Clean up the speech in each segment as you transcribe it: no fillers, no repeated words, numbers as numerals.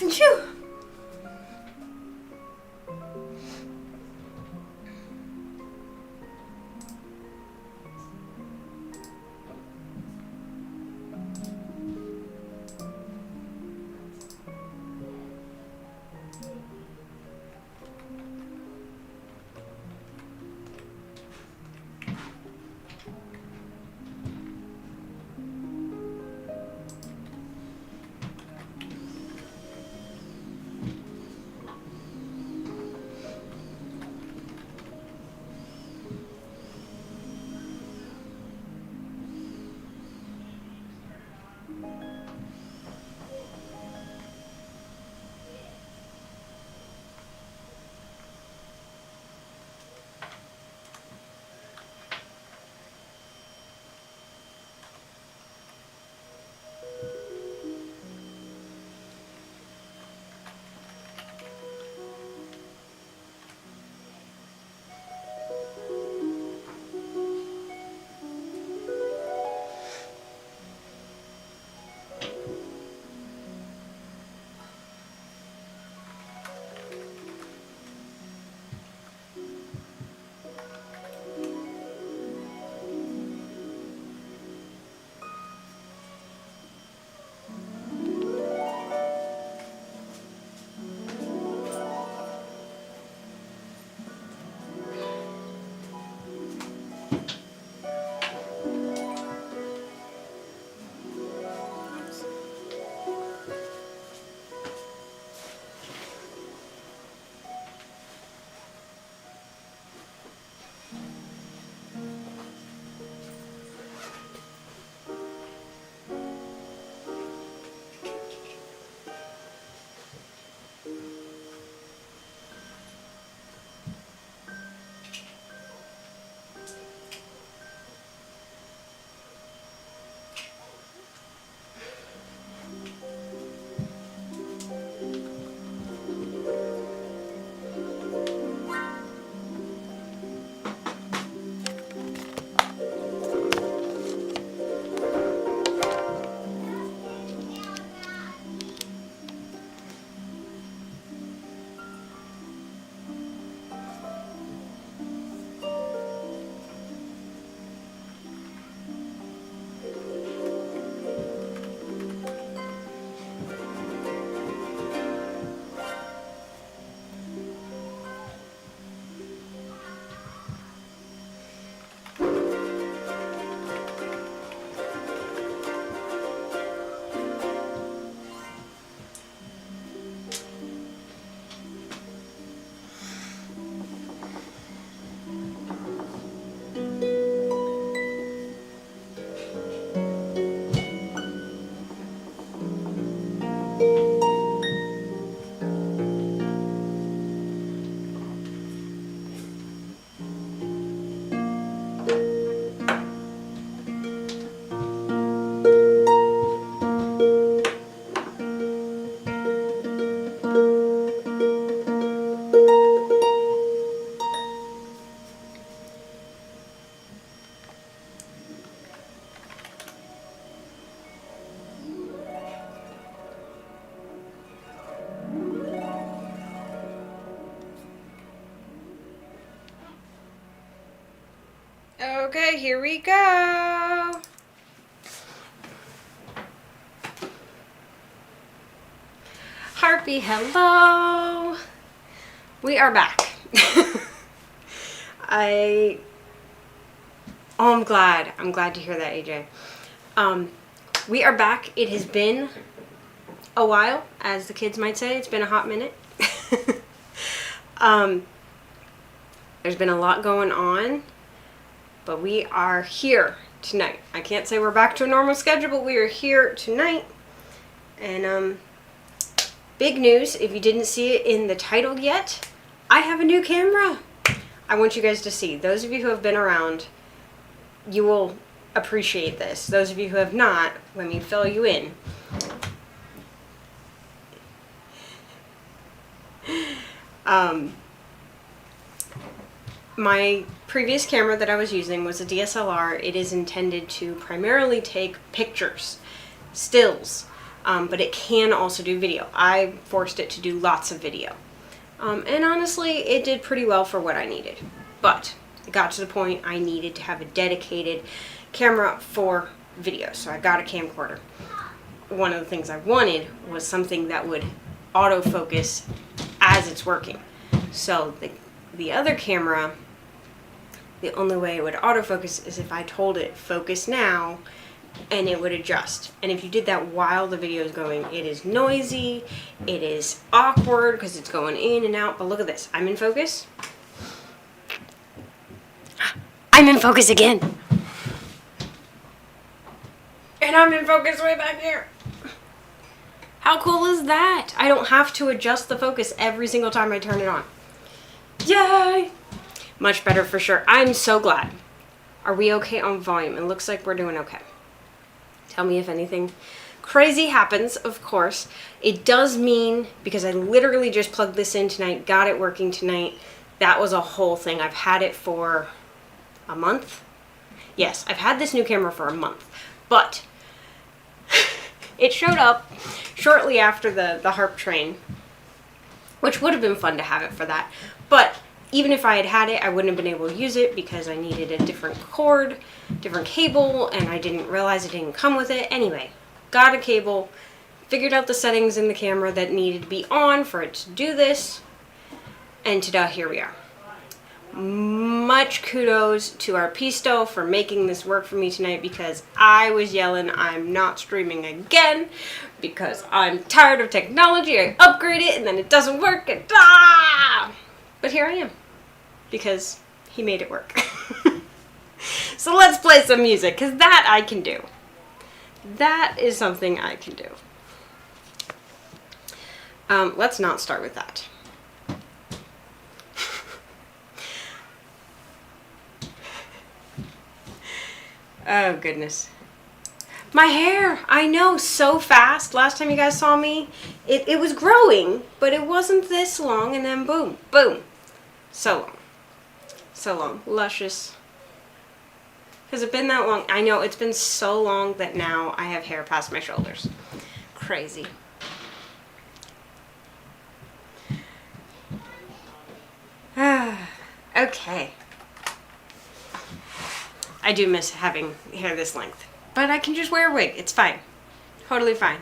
Phew. Okay, here we go. Harpy, hello. We are back. I'm glad. I'm glad to hear that, AJ. We are back. It has been a while, as the kids might say. It's been a hot minute. There's been a lot going on, but we are here tonight. I can't say we're back to a normal schedule, but we are here tonight. And big news, if you didn't see it in the title yet, I have a new camera. I want you guys to see. Those of you who have been around, you will appreciate this. Those of you who have not, let me fill you in. My previous camera that I was using was a DSLR. It is intended to primarily take pictures, stills, but it can also do video. I forced it to do lots of video. And honestly, it did pretty well for what I needed. But it got to the point I needed to have a dedicated camera for video, so I got a camcorder. One of the things I wanted was something that would autofocus as it's working. So the other camera, the only way it would autofocus is if I told it focus now, and it would adjust. And if you did that while the video is going, it is noisy, it is awkward because it's going in and out. But look at this, I'm in focus. I'm in focus again. And I'm in focus way back here. How cool is that? I don't have to adjust the focus every single time I turn it on. Yay! Much better for sure. I'm so glad. Are we okay on volume? It looks like we're doing okay. Tell me if anything crazy happens, of course. It does mean, because I literally just plugged this in tonight, got it working tonight. That was a whole thing. I've had it for a month. Yes, I've had this new camera for a month. But it showed up shortly after the Harp train, which would have been fun to have it for that. But even if I had had it, I wouldn't have been able to use it because I needed a different cord, different cable, and I didn't realize it didn't come with it. Anyway, got a cable, figured out the settings in the camera that needed to be on for it to do this, and ta-da, here we are. Much kudos to our Pisto for making this work for me tonight, because I was yelling I'm not streaming again because I'm tired of technology. I upgrade it and then it doesn't work, and but here I am because he made it work. So let's play some music, because that I can do. That is something I can do. Let's not start with that. Oh, goodness. My hair, I know, so fast. Last time you guys saw me, it was growing, but it wasn't this long, and then boom, boom. So long. So long. Luscious. Has it been that long? I know, it's been so long that now I have hair past my shoulders. Crazy. Okay. I do miss having hair this length, but I can just wear a wig. It's fine. Totally fine.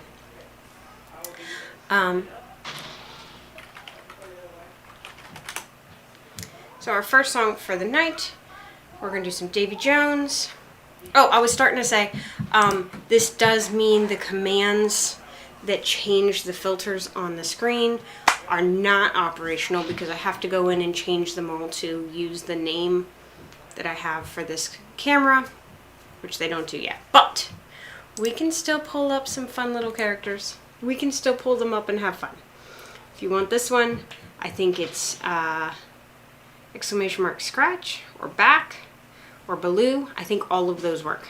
So our first song for the night, we're going to do some Davy Jones. Oh, I was starting to say, this does mean the commands that change the filters on the screen are not operational, because I have to go in and change them all to use the name that I have for this camera, which they don't do yet. But we can still pull up some fun little characters. We can still pull them up and have fun. If you want this one, I think it's exclamation mark scratch or back or Baloo. I think all of those work.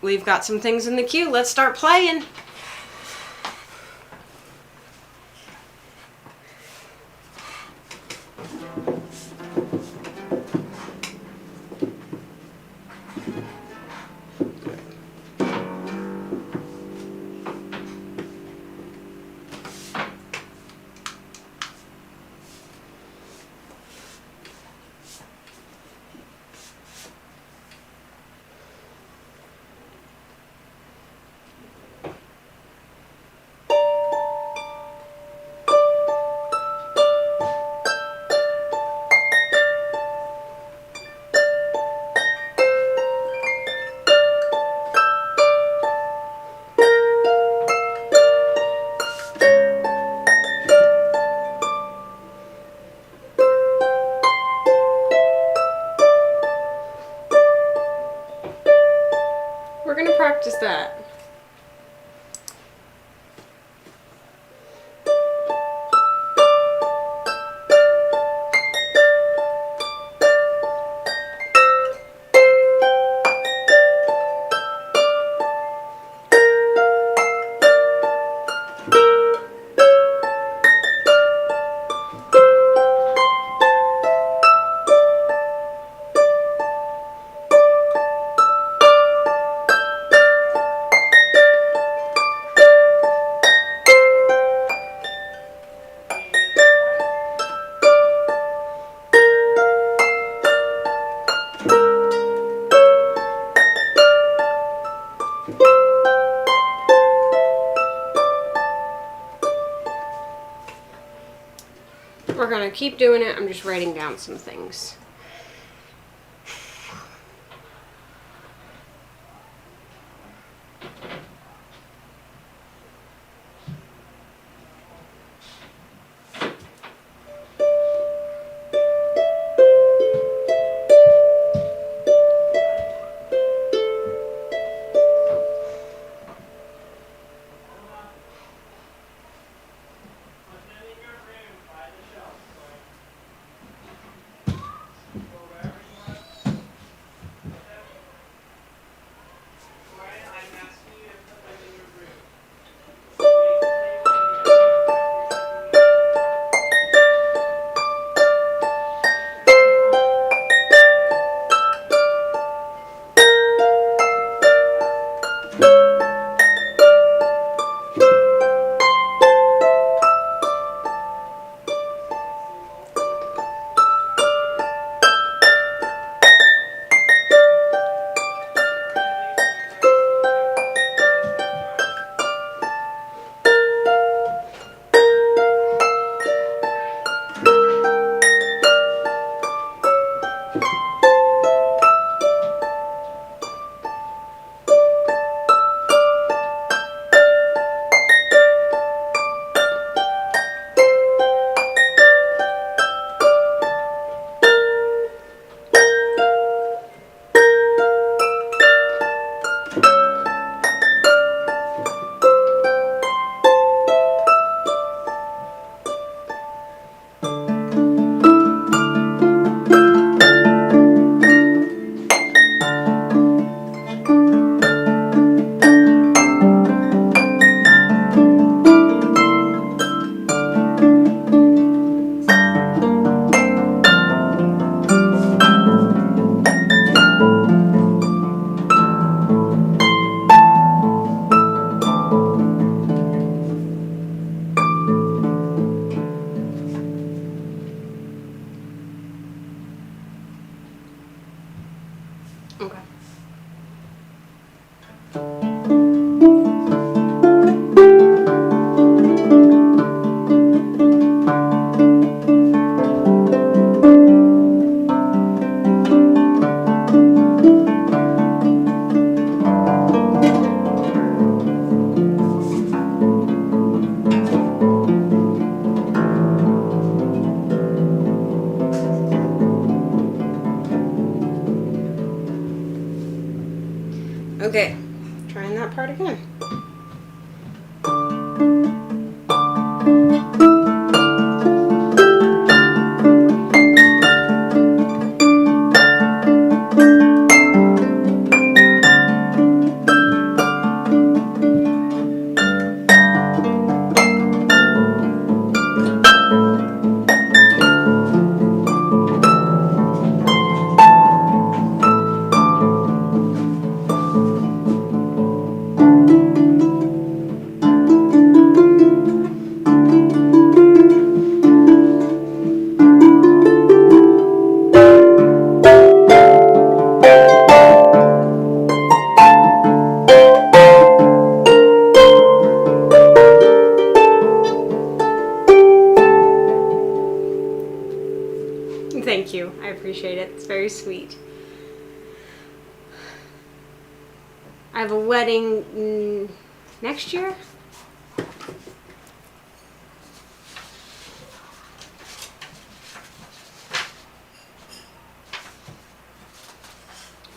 We've got some things in the queue. Let's start playing. Practice that. We're gonna keep doing it. I'm just writing down some things. Okay. Okay, trying that part again. Thank you. I appreciate it. It's very sweet. I have a wedding next year.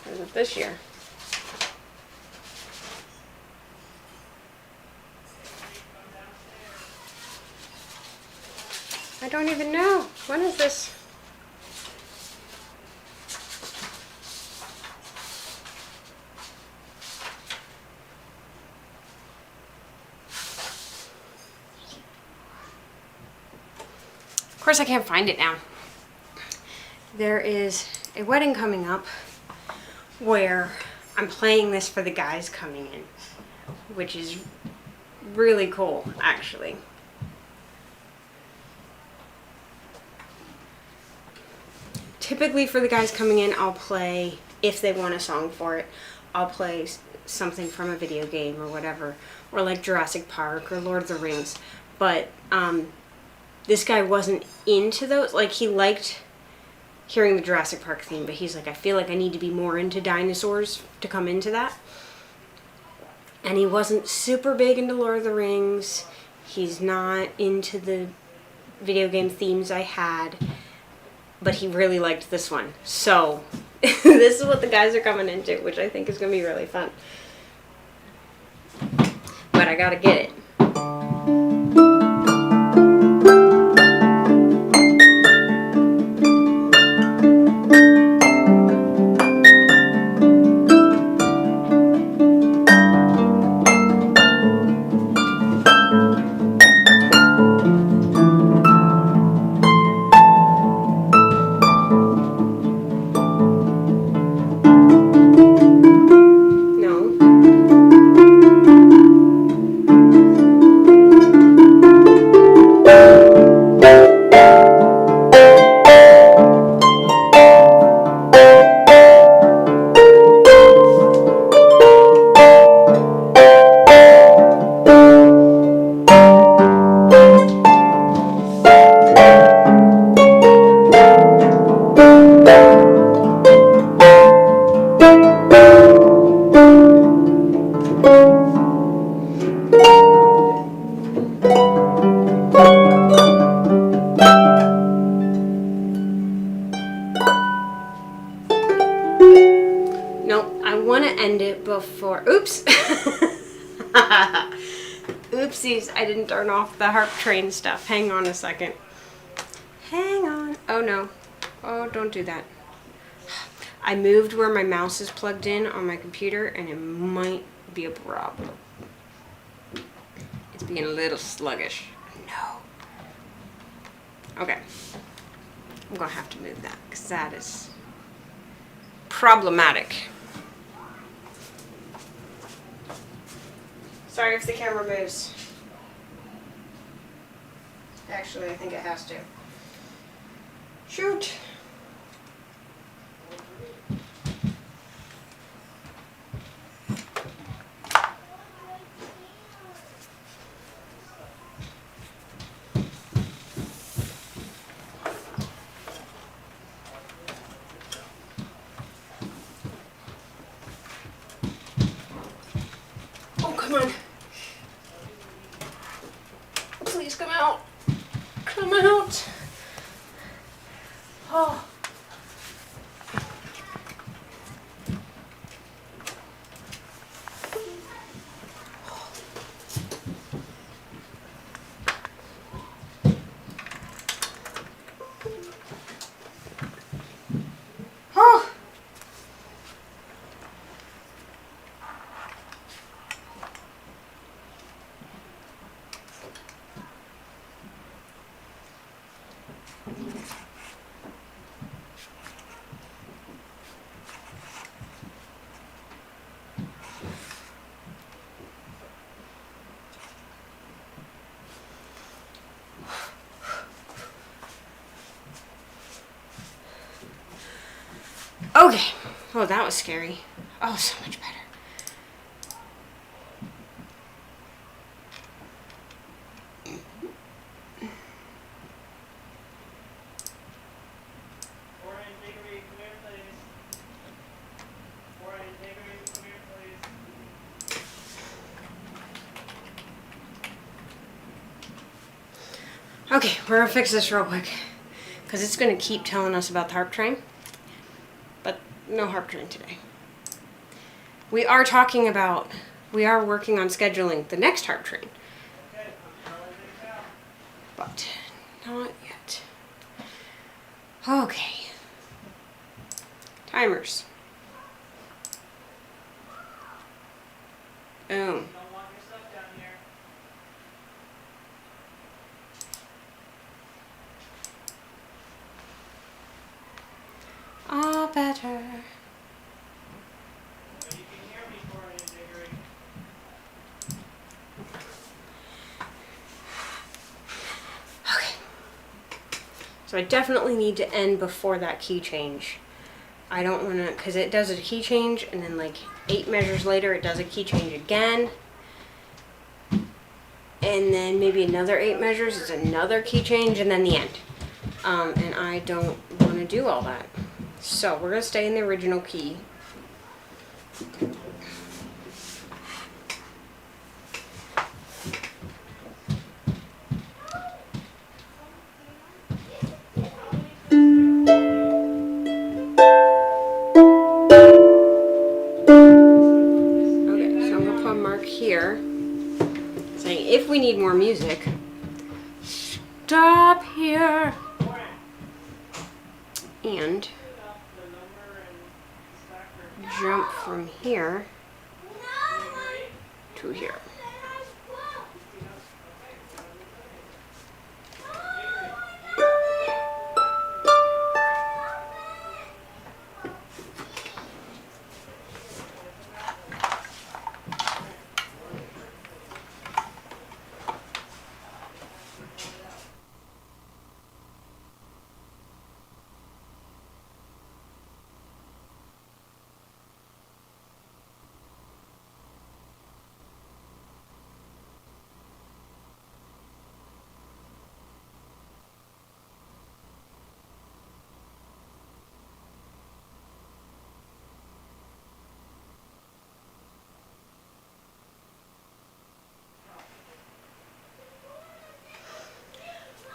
Or is it this year? I don't even know. When is this? Of course I can't find it now. There is a wedding coming up where I'm playing this for the guys coming in, which is really cool, actually. Typically for the guys coming in, I'll play, if they want a song for it, I'll play something from a video game or whatever, or like Jurassic Park or Lord of the Rings. But this guy wasn't into those. Like, he liked hearing the Jurassic Park theme, but he's like, I feel like I need to be more into dinosaurs to come into that. And he wasn't super big into Lord of the Rings. He's not into the video game themes I had, but he really liked this one. So this is what the guys are coming into, which I think is going to be really fun. But I gotta get it. Before, oops. Oopsies, I didn't turn off the Harp train stuff. Hang on a second. Hang on. Oh no. Oh, don't do that. I moved where my mouse is plugged in on my computer, and it might be a problem. It's being a little sluggish. No. Okay. I'm gonna have to move that, because that is problematic. Sorry if the camera moves. Actually, I think it has to. Shoot! Oh, come on. Please come out. Come out. Oh. Oh. Okay. Oh, that was scary. Oh, so much better. Okay, we're gonna fix this real quick, because it's gonna keep telling us about the Harp train, but no Harp train today. We are working on scheduling the next Harp train, but not yet. Okay. Timers. Boom. All better. Okay. So I definitely need to end before that key change, I don't want to, because it does a key change and then like 8 measures later it does a key change again. And then maybe another 8 measures is another key change and then the end. And I don't want to do all that. So we're going to stay in the original key. Okay, so I'm going to put a mark here saying if we need more music, stop here. And jump from here to here.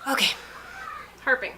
Okay, harping.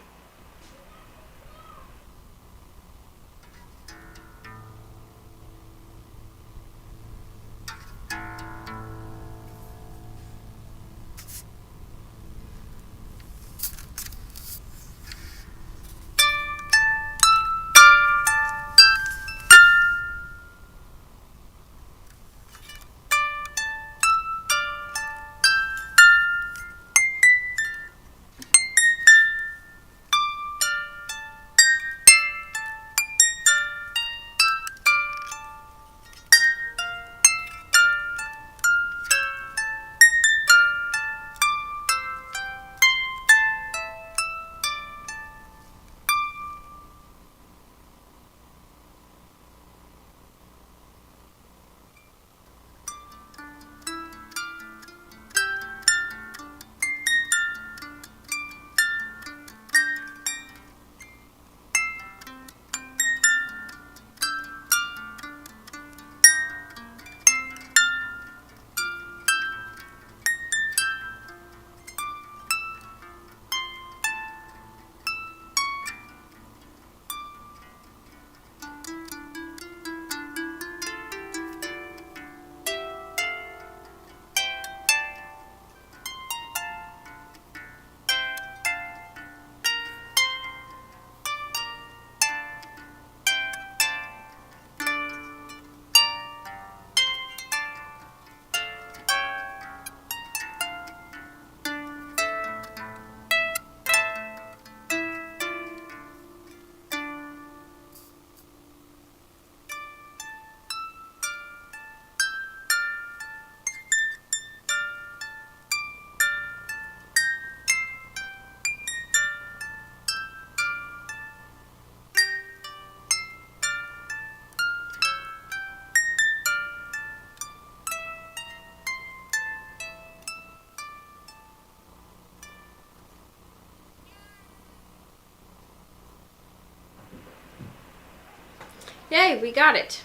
Yay, we got it.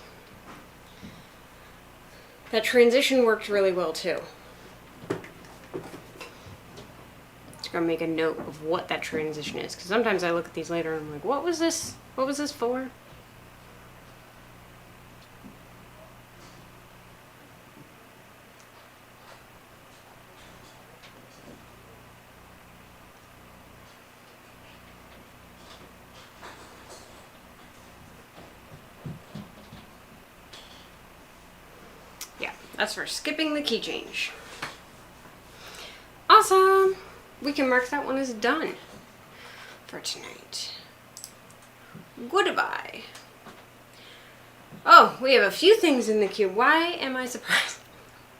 That transition worked really well too. Just gonna make a note of what that transition is, because sometimes I look at these later and I'm like, what was this? What was this for? That's for skipping the key change. Awesome! We can mark that one as done for tonight. Goodbye. Oh, we have a few things in the queue. Why am I surprised?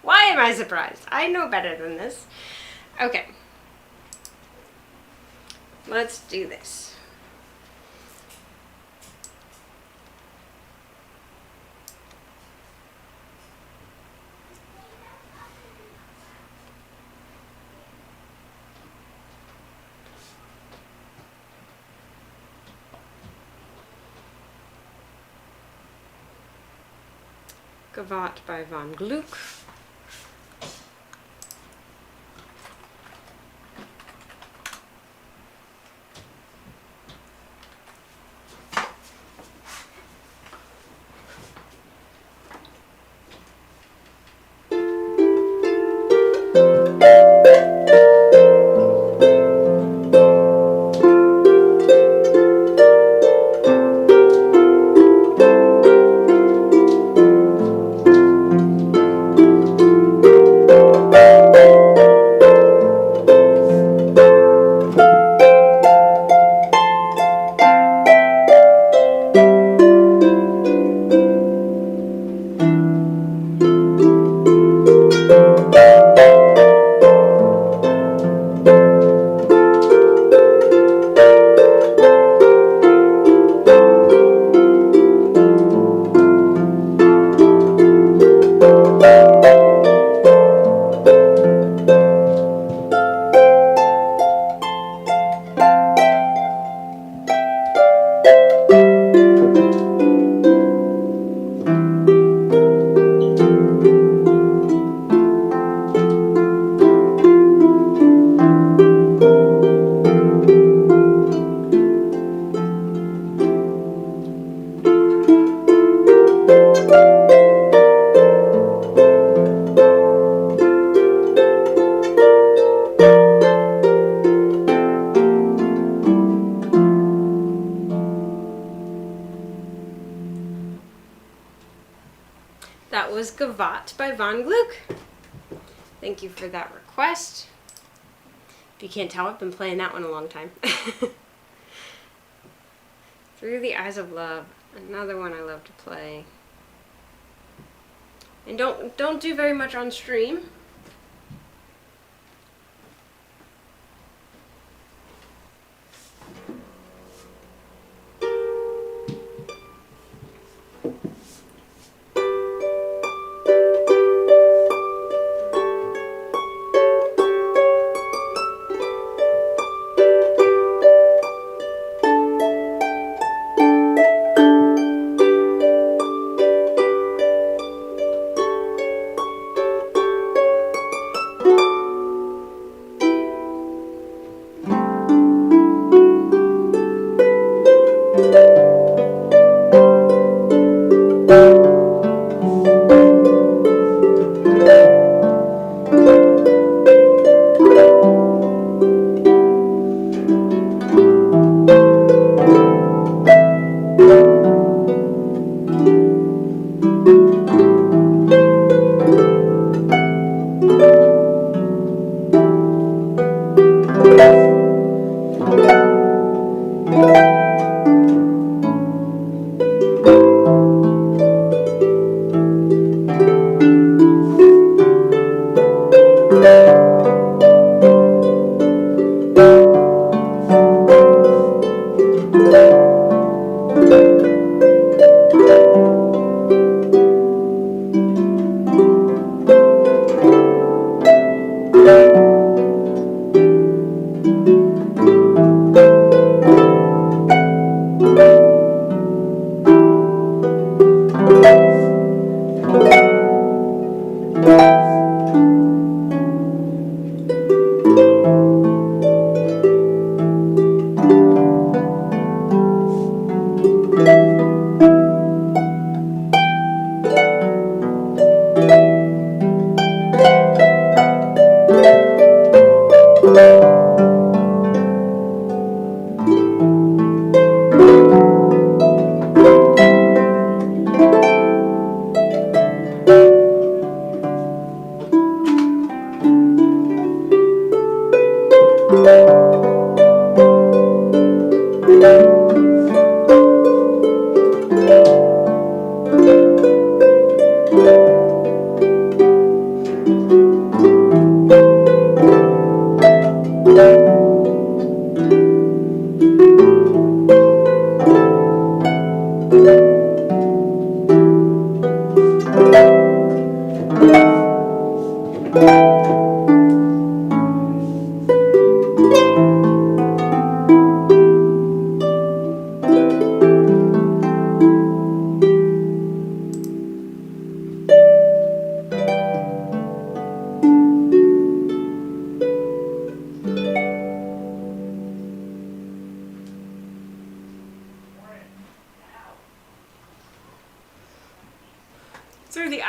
Why am I surprised? I know better than this. Okay. Let's do this. Gavotte by Von Gluck. That was Gavotte by Von Gluck. Thank you for that request. If you can't tell, I've been playing that one a long time. Through the Eyes of Love, another one I love to play. And don't do very much on stream.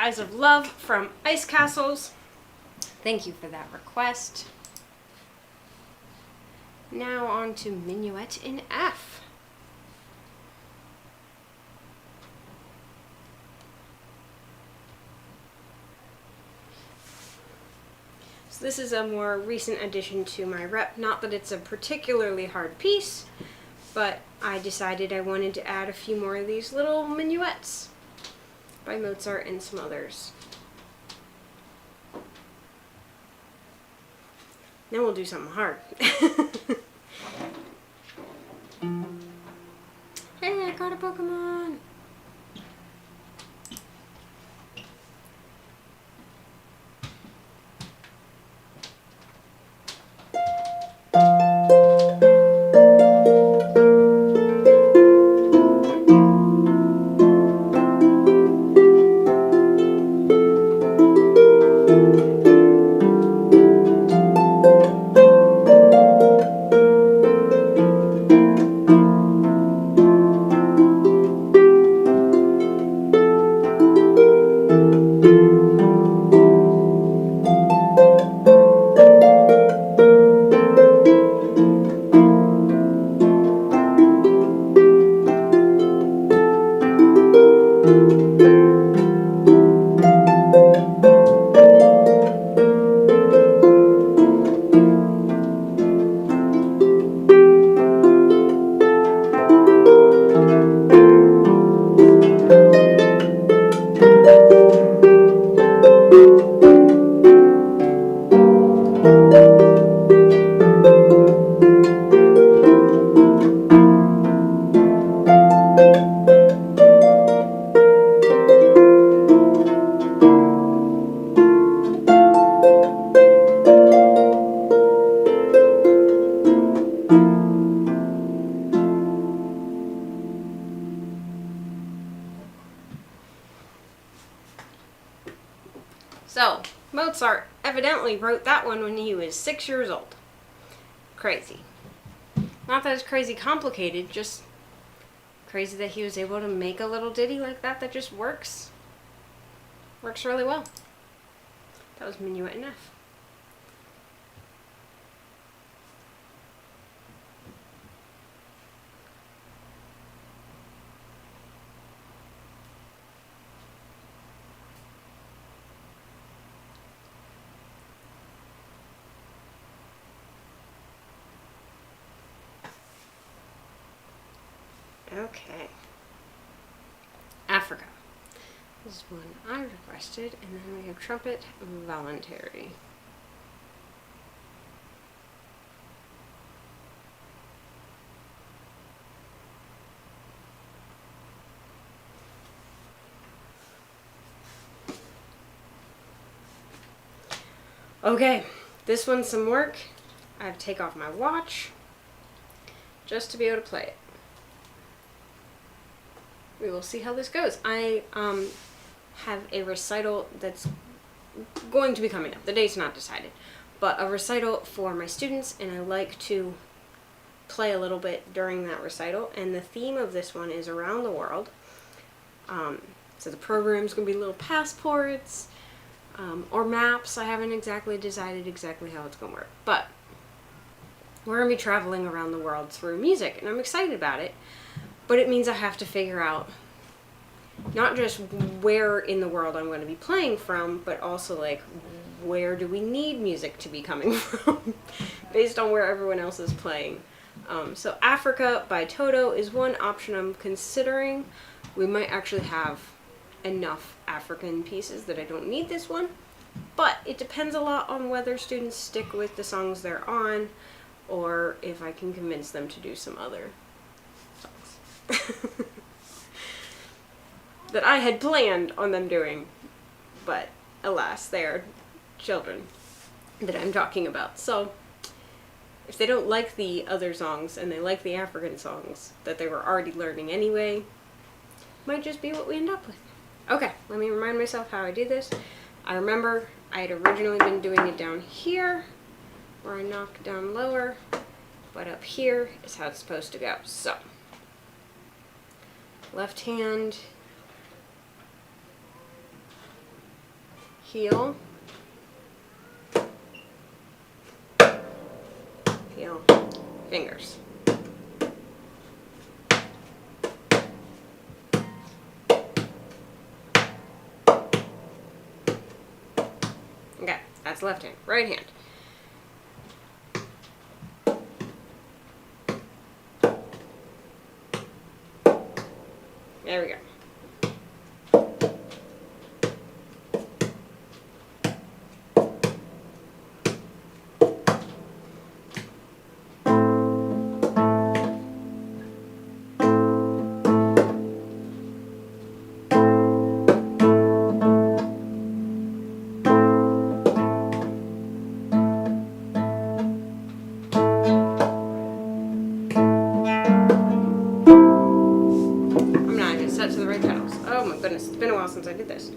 Eyes of Love from Ice Castles. Thank you for that request. Now on to Minuet in F. So this is a more recent addition to my rep. Not that it's a particularly hard piece, but I decided I wanted to add a few more of these little minuets by Mozart and some others. Then we'll do something hard. Hey, I got a Pokemon! So, Mozart evidently wrote that one when he was 6 years old. Crazy. Not that it's crazy complicated, just crazy that he was able to make a little ditty like that that just works. Works really well. That was Minuet in F. Okay. Africa. This is one I requested, and then we have Trumpet Voluntary. Okay, this one's some work. I have to take off my watch just to be able to play it. We will see how this goes. I have a recital that's going to be coming up. The date's not decided, but a recital for my students, and I like to play a little bit during that recital. And the theme of this one is around the world. So the program's going to be little passports or maps. I haven't exactly decided exactly how it's going to work, but we're going to be traveling around the world through music, and I'm excited about it. But it means I have to figure out not just where in the world I'm going to be playing from, but also like where do we need music to be coming from based on where everyone else is playing. So Africa by Toto is one option I'm considering. We might actually have enough African pieces that I don't need this one, but it depends a lot on whether students stick with the songs they're on or if I can convince them to do some other that I had planned on them doing, but alas, they are children that I'm talking about. So if they don't like the other songs and they like the African songs that they were already learning anyway, might just be what we end up with. Okay, let me remind myself how I do this. I remember I had originally been doing it down here where I knocked down lower, but up here is how it's supposed to go. So left hand, Peel. Peel. Fingers. Okay, that's left hand. Right hand. There we go. To the right pedals. Oh my goodness, it's been a while since I did this.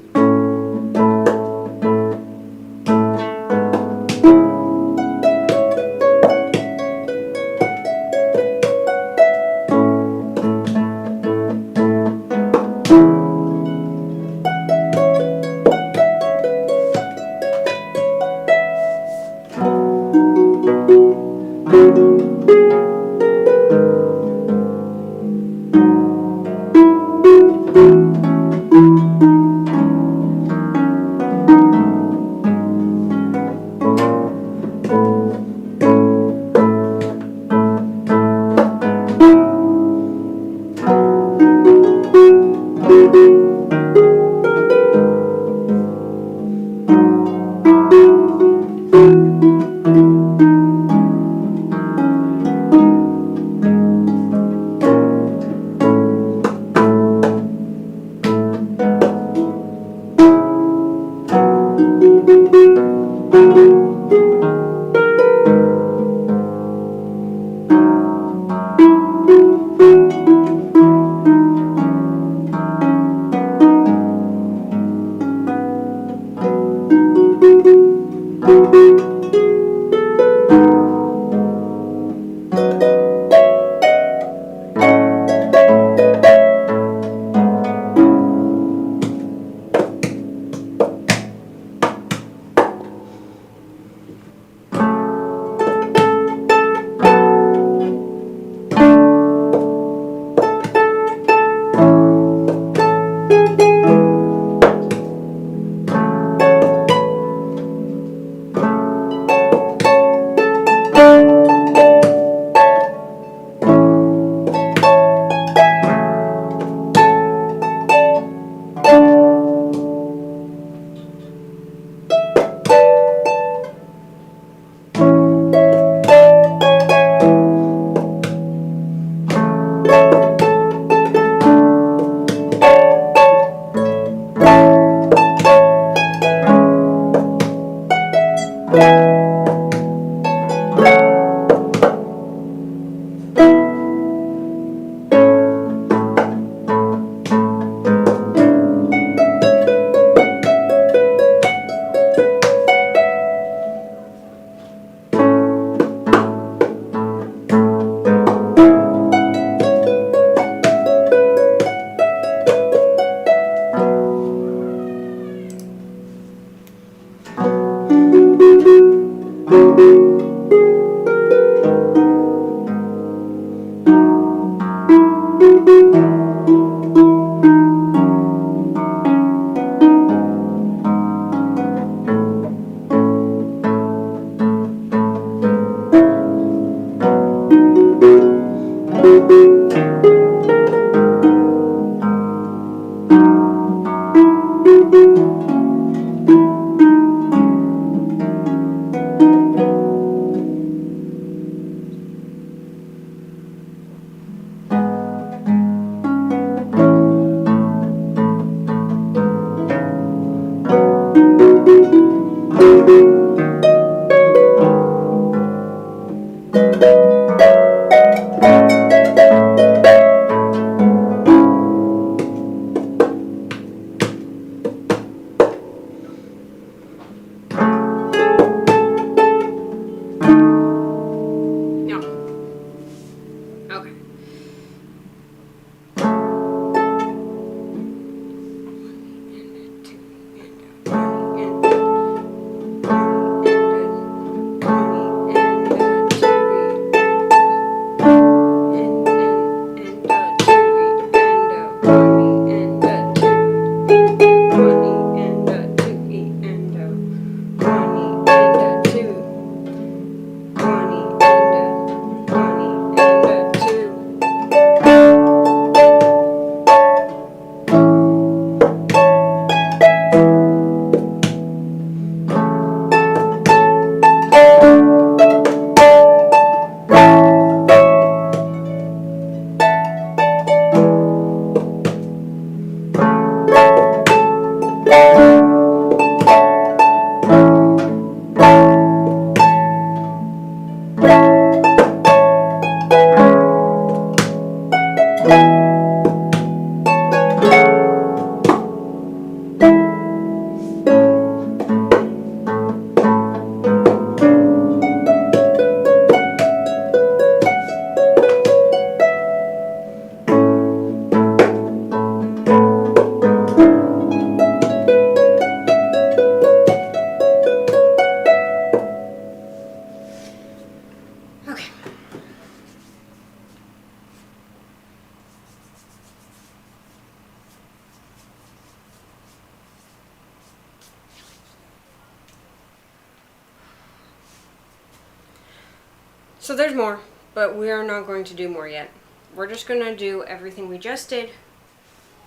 So there's more, but we are not going to do more yet. We're just going to do everything we just did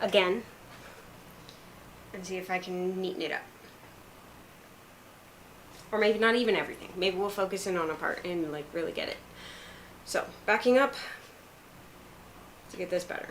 again and see if I can neaten it up. Or maybe not even everything. Maybe we'll focus in on a part and like really get it. So backing up to get this better.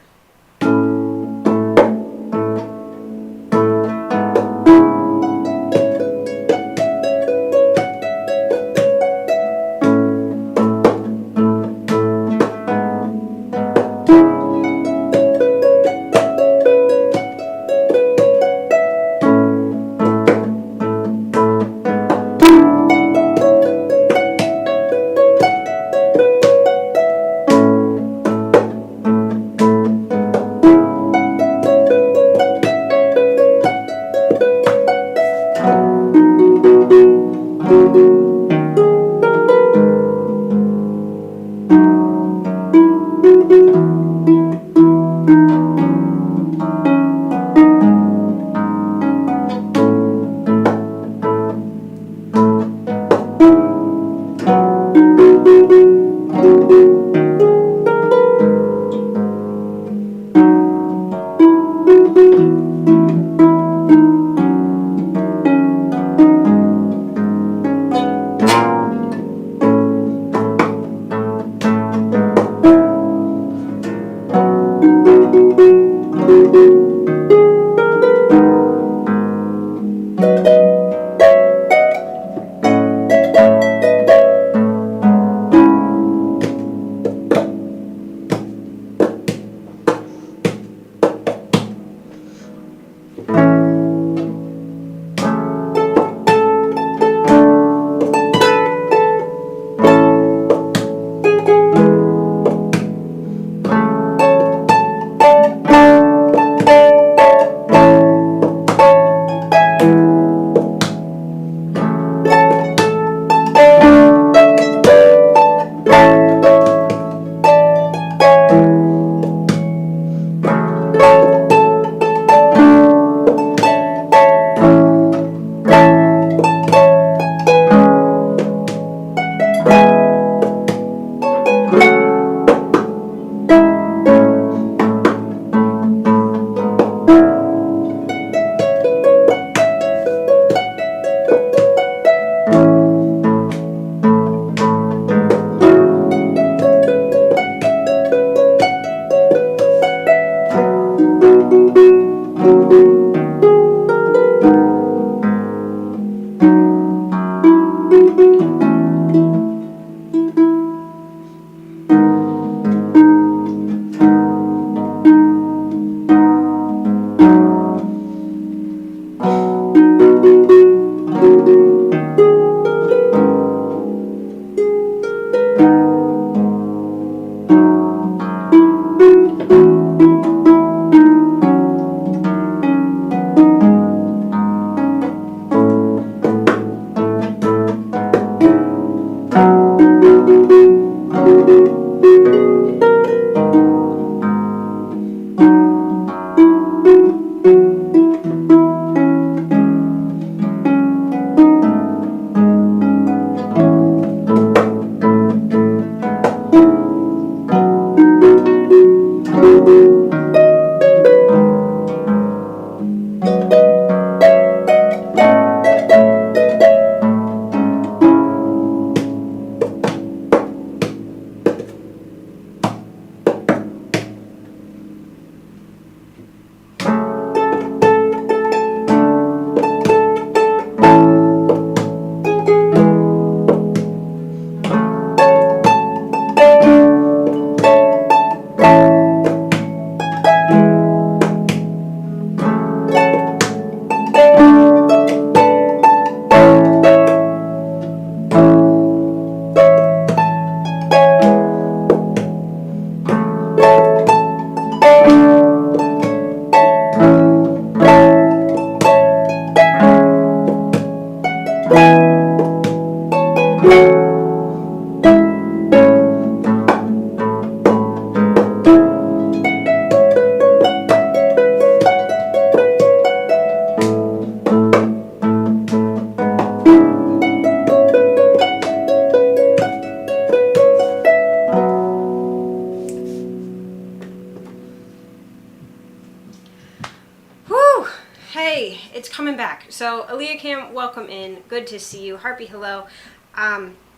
So Aaliyah Cam, welcome in. Good to see you. Harpy, hello.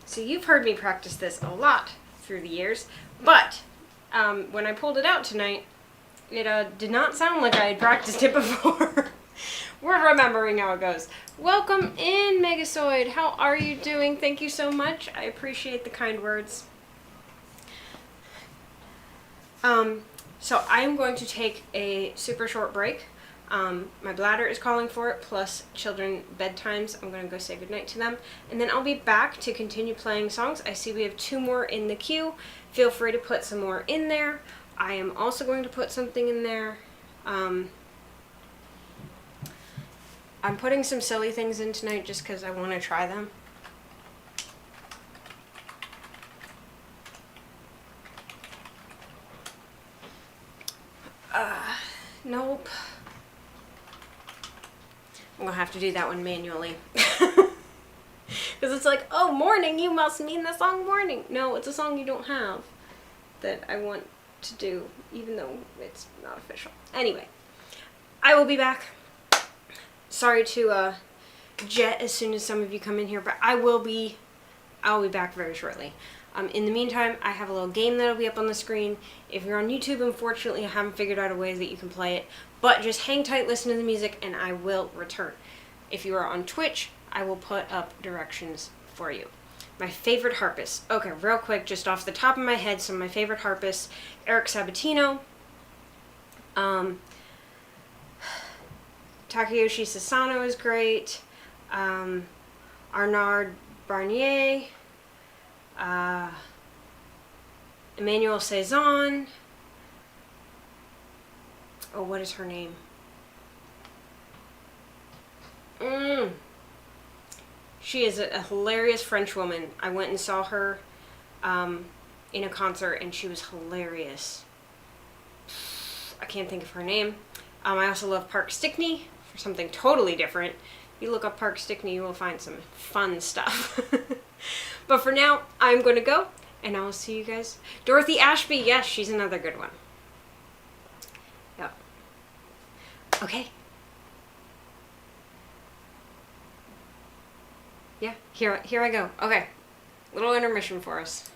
So you've heard me practice this a lot through the years, but when I pulled it out tonight, it did not sound like I had practiced it before. We're remembering how it goes. Welcome in, Megasoid. How are you doing? Thank you so much. I appreciate the kind words. So I'm going to take a super short break. My bladder is calling for it, plus children bedtimes. I'm going to go say goodnight to them. And then I'll be back to continue playing songs. I see we have 2 more in the queue. Feel free to put some more in there. I am also going to put something in there. I'm putting some silly things in tonight just because I want to try them. Nope. I'm gonna have to do that one manually. Because it's like, oh, morning, you must mean the song Morning. No, it's a song you don't have that I want to do, even though it's not official. Anyway, I will be back. Sorry to jet as soon as some of you come in here, but I'll be back very shortly. In the meantime, I have a little game that'll be up on the screen. If you're on YouTube, unfortunately, I haven't figured out a way that you can play it, but just hang tight, listen to the music, and I will return. If you are on Twitch, I will put up directions for you. My favorite harpist. Okay, real quick, just off the top of my head, some of my favorite harpists. Eric Sabatino, Takayoshi Sasano is great, Arnaud Barnier, Emmanuel Cezanne. Oh, what is her name? She is a hilarious French woman. I went and saw her in a concert, and she was hilarious. I can't think of her name. I also love Park Stickney for something totally different. If you look up Park Stickney, you will find some fun stuff. But for now, I'm going to go, and I will see you guys. Dorothy Ashby, yes, she's another good one. Yep. Okay. Yeah, here I go. Okay. Little intermission for us.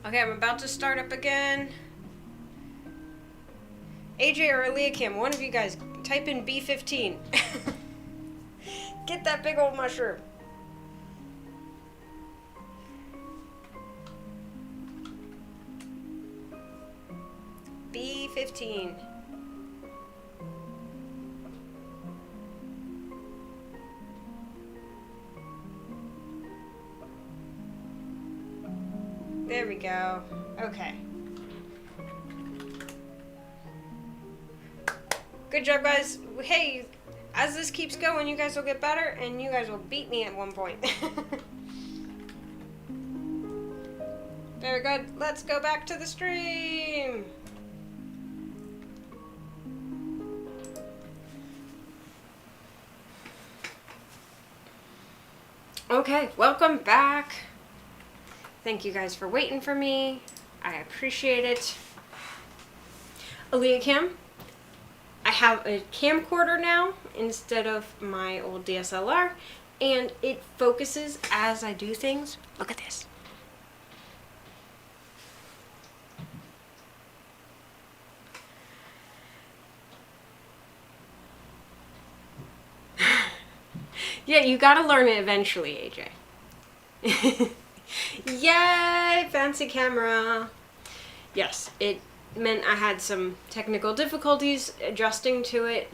Okay, I'm about to start up again. AJ or Eliakim, one of you guys, type in B15. Get that big old mushroom. B15. There we go. Okay. Good job, guys. Hey, as this keeps going, you guys will get better, and you guys will beat me at one point. Very good. Let's go back to the stream. Okay, welcome back. Thank you guys for waiting for me. I appreciate it. Eliakim, I have a camcorder now instead of my old DSLR, and it focuses as I do things. Look at this. Yeah, you gotta learn it eventually, AJ. Yay, fancy camera. Yes, it meant I had some technical difficulties adjusting to it.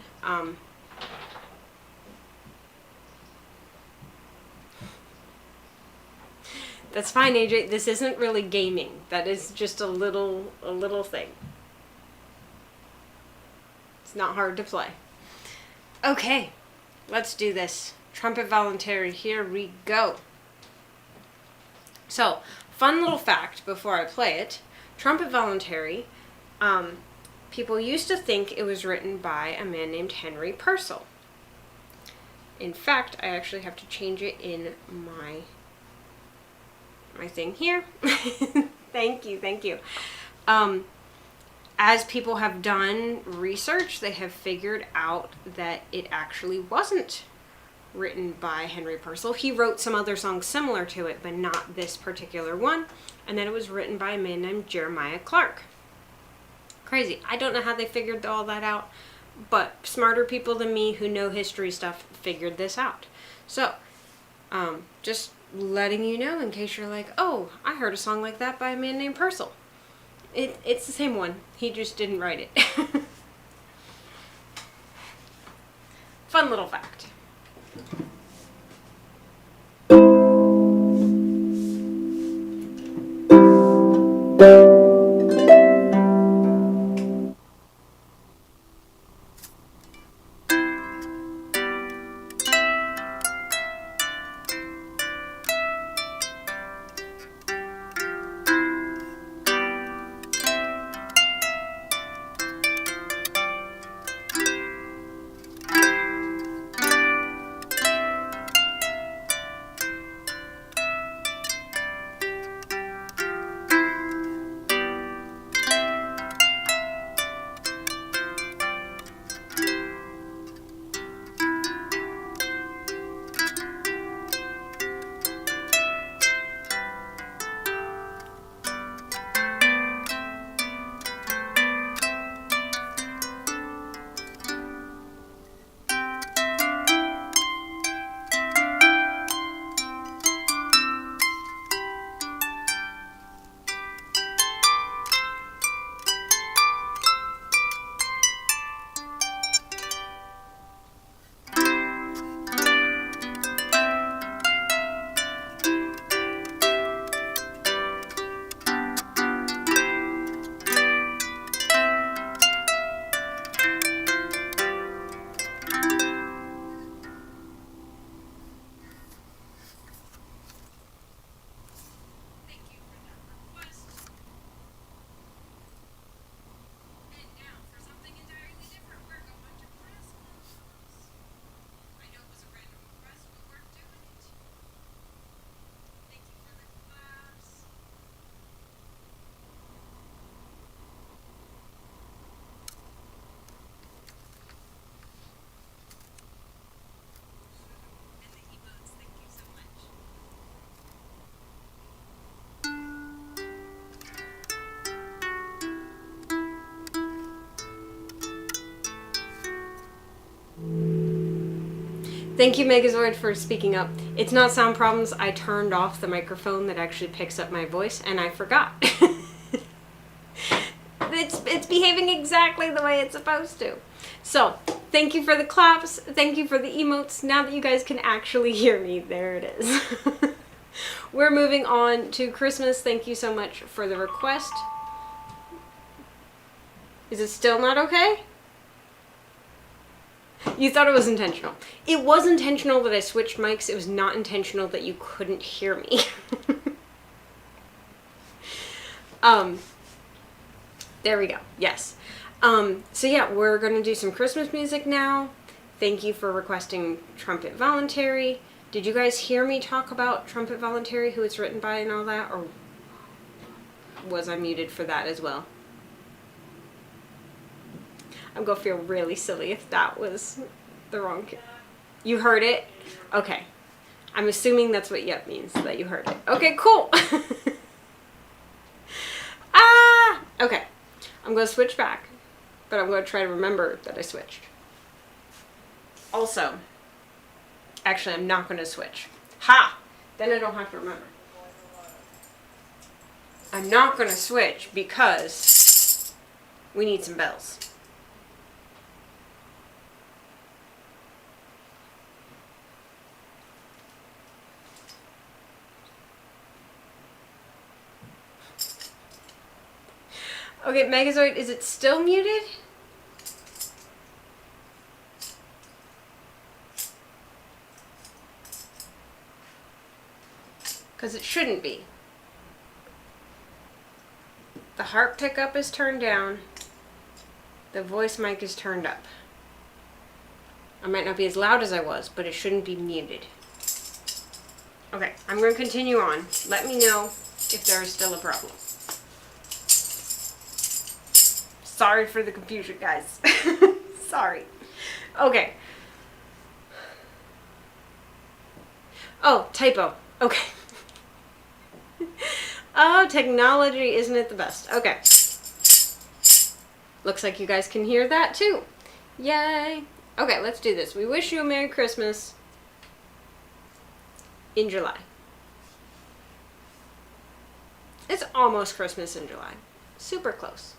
That's fine, AJ. This isn't really gaming. That is just a little thing. It's not hard to play. Okay, let's do this. Trumpet voluntary, here we go. So, fun little fact before I play it. Trumpet voluntary, people used to think it was written by a man named Henry Purcell. In fact, I actually have to change it in my thing here. Thank you. As people have done research, they have figured out that it actually wasn't written by Henry Purcell. He wrote some other songs similar to it, but not this particular one. And then it was written by a man named Jeremiah Clark. Crazy. I don't know how they figured all that out, but smarter people than me who know history stuff figured this out. So, just letting you know in case you're like, oh, I heard a song like that by a man named Purcell. It's the same one. He just didn't write it. Fun little fact. Thank you, Megazord, for speaking up. It's not sound problems. I turned off the microphone that actually picks up my voice, and I forgot. It's behaving exactly the way it's supposed to. So, thank you for the claps. Thank you for the emotes. Now that you guys can actually hear me, there it is. We're moving on to Christmas. Thank you so much for the request. Is it still not okay? You thought it was intentional. It was intentional that I switched mics. It was not intentional that you couldn't hear me. There we go. Yes. So yeah, we're going to do some Christmas music now. Thank you for requesting Trumpet Voluntary. Did you guys hear me talk about Trumpet Voluntary, who it's written by and all that? Or was I muted for that as well? I'm going to feel really silly if that was the wrong... You heard it? Okay. I'm assuming that's what yep means, that you heard it. Okay, cool. Okay. I'm going to switch back, but I'm going to try to remember that I switched. Also, actually, I'm not going to switch. Ha! Then I don't have to remember. I'm not going to switch because we need some bells. Okay, Megazoid, is it still muted? Because it shouldn't be. The harp pickup is turned down. The voice mic is turned up. I might not be as loud as I was, but it shouldn't be muted. Okay, I'm going to continue on. Let me know if there is still a problem. Sorry for the confusion, guys. Sorry. Okay. Oh, typo. Okay. Oh, technology, isn't it the best? Okay. Looks like you guys can hear that too. Yay. Okay, let's do this. We wish you a Merry Christmas in July. It's almost Christmas in July. Super close.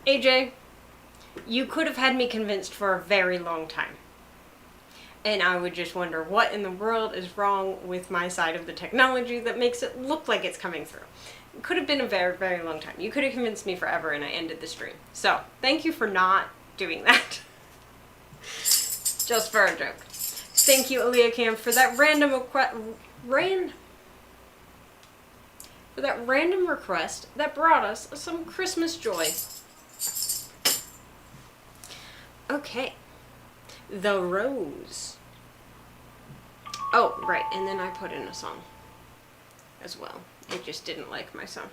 AJ, you could have had me convinced for a very long time. And I would just wonder what in the world is wrong with my side of the technology that makes it look like it's coming through. It could have been a very, very long time. You could have convinced me forever and I ended the stream. So, thank you for not doing that. Just for a joke. Thank you, Aaliyah Cam, for that random request that brought us some Christmas joy. Okay. The Rose. Oh, right, and then I put in a song as well. It just didn't like my song.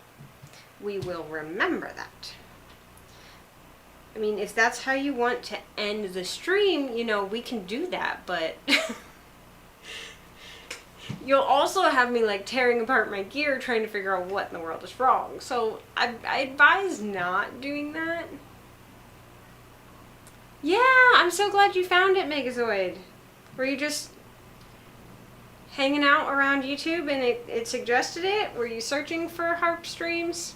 we will remember that. I mean, if that's how you want to end the stream, you know, we can do that, but you'll also have me like tearing apart my gear trying to figure out what in the world is wrong. So I advise not doing that. Yeah, I'm so glad you found it, Megazoid. Were you just hanging out around YouTube and it suggested it? Were you searching for Harp streams?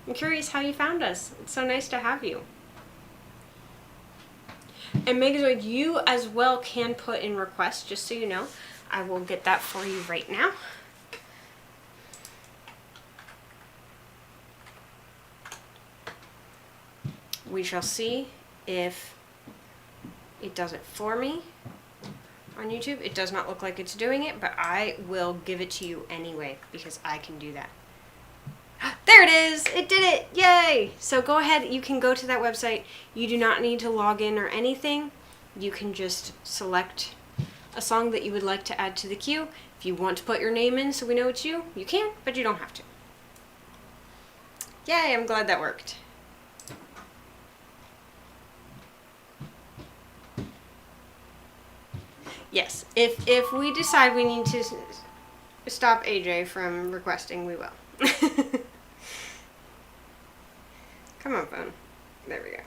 I'm curious how you found us. It's so nice to have you. And Megazoid, you as well can put in requests, just so you know. I will get that for you right now. We shall see if it does it for me on YouTube. It does not look like it's doing it, but I will give it to you anyway because I can do that. There it is! It did it! Yay! So go ahead, you can go to that website. You do not need to log in or anything. You can just select a song that you would like to add to the queue. If you want to put your name in so we know it's you, you can, but you don't have to. Yay, I'm glad that worked. Yes, if we decide we need to stop AJ from requesting, we will. Come on, phone. There we go.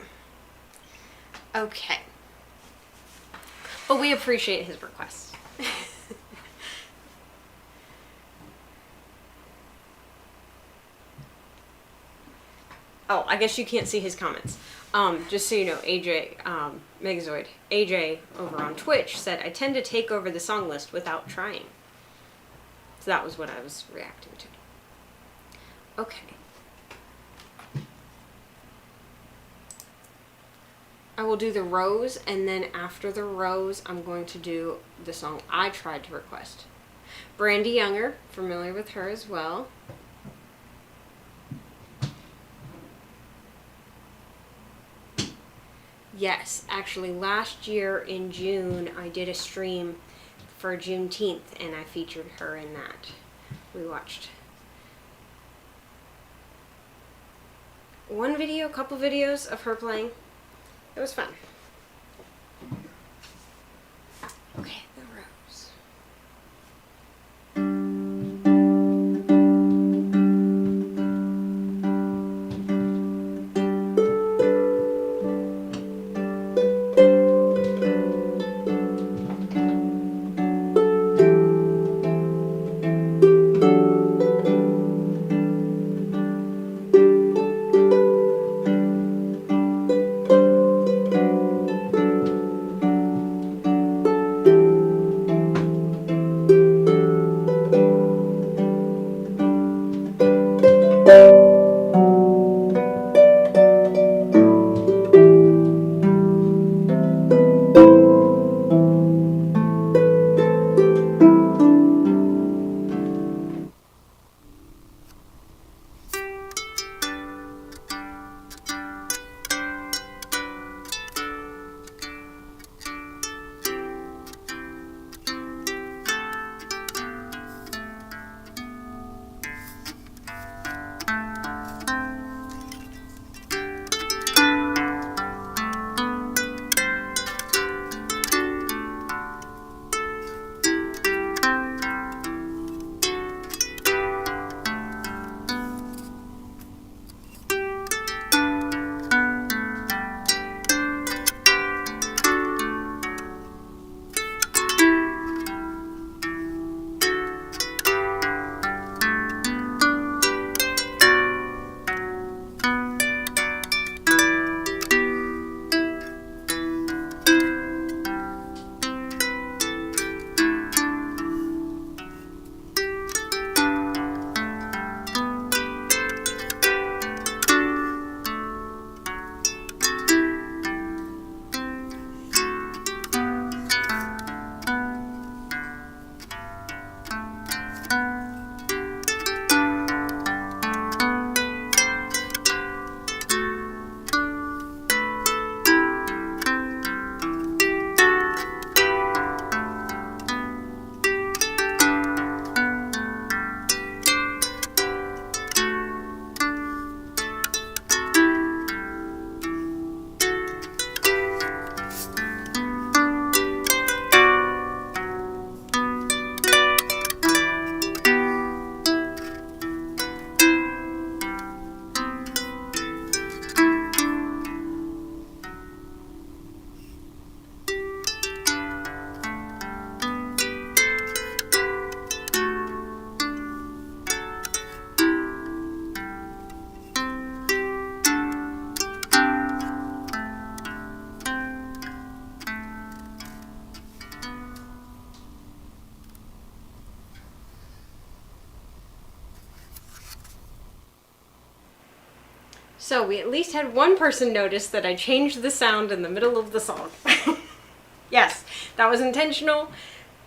Okay. But we appreciate his request. Oh, I guess you can't see his comments. Just so you know, AJ, Megazoid, AJ over on Twitch said, I tend to take over the song list without trying. So that was what I was reacting to. Okay. I will do the rose, and then after the rose, I'm going to do the song I tried to request. Brandy Younger, familiar with her as well. Yes, actually last year in June, I did a stream for Juneteenth, and I featured her in that. We watched one video, a couple videos of her playing. It was fun. Okay, the rose. So we at least had one person notice that I changed the sound in the middle of the song. Yes, that was intentional,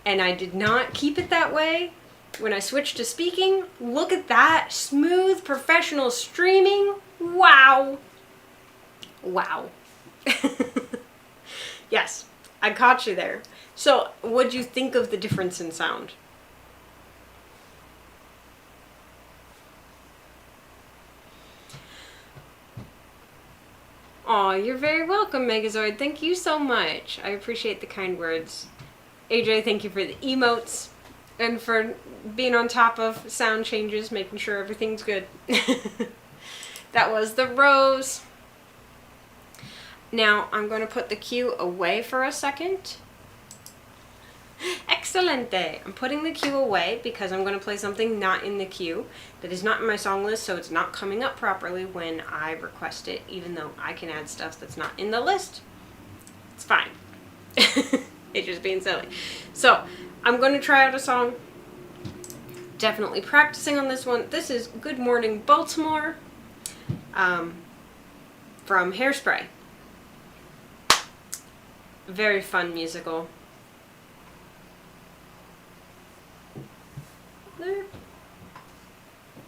and I did not keep it that way. When I switched to speaking, look at that. Smooth, professional streaming. Wow. Wow. Yes, I caught you there. So, what'd you think of the difference in sound? Aw, you're very welcome, Megazoid. Thank you so much. I appreciate the kind words. AJ, thank you for the emotes and for being on top of sound changes, making sure everything's good. That was the rose. Now, I'm going to put the cue away for a second. Excelente! I'm putting the cue away because I'm going to play something not in the queue that is not in my song list, so it's not coming up properly when I request it, even though I can add stuff that's not in the list. It's fine. It's just being silly. So, I'm going to try out a song. Definitely practicing on this one. This is Good Morning Baltimore from Hairspray. Very fun musical. There.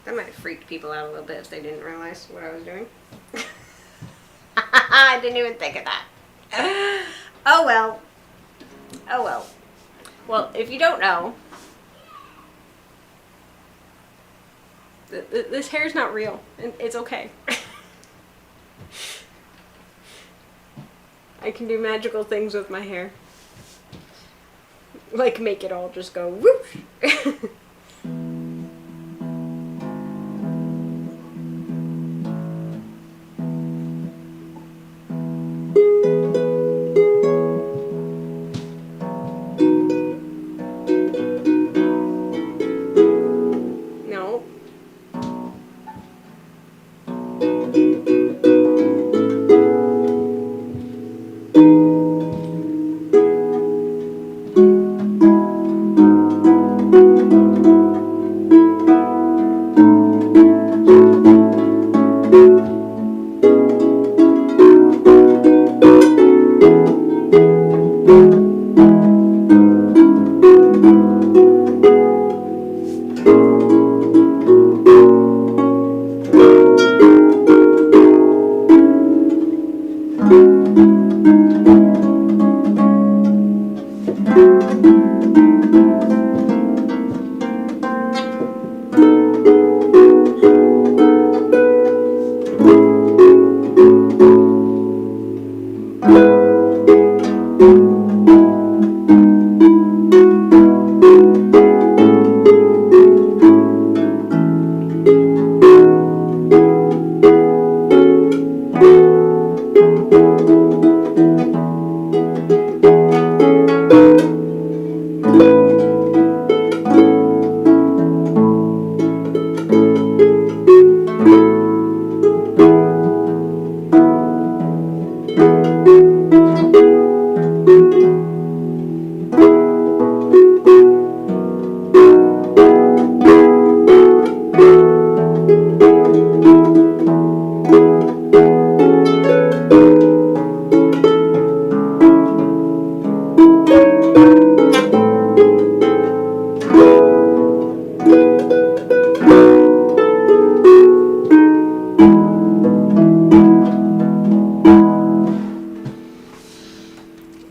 That might have freaked people out a little bit if they didn't realize what I was doing. I didn't even think of that. Oh well. Oh well. Well, if you don't know, this hair's not real, and it's okay. I can do magical things with my hair. Like make it all just go whoosh.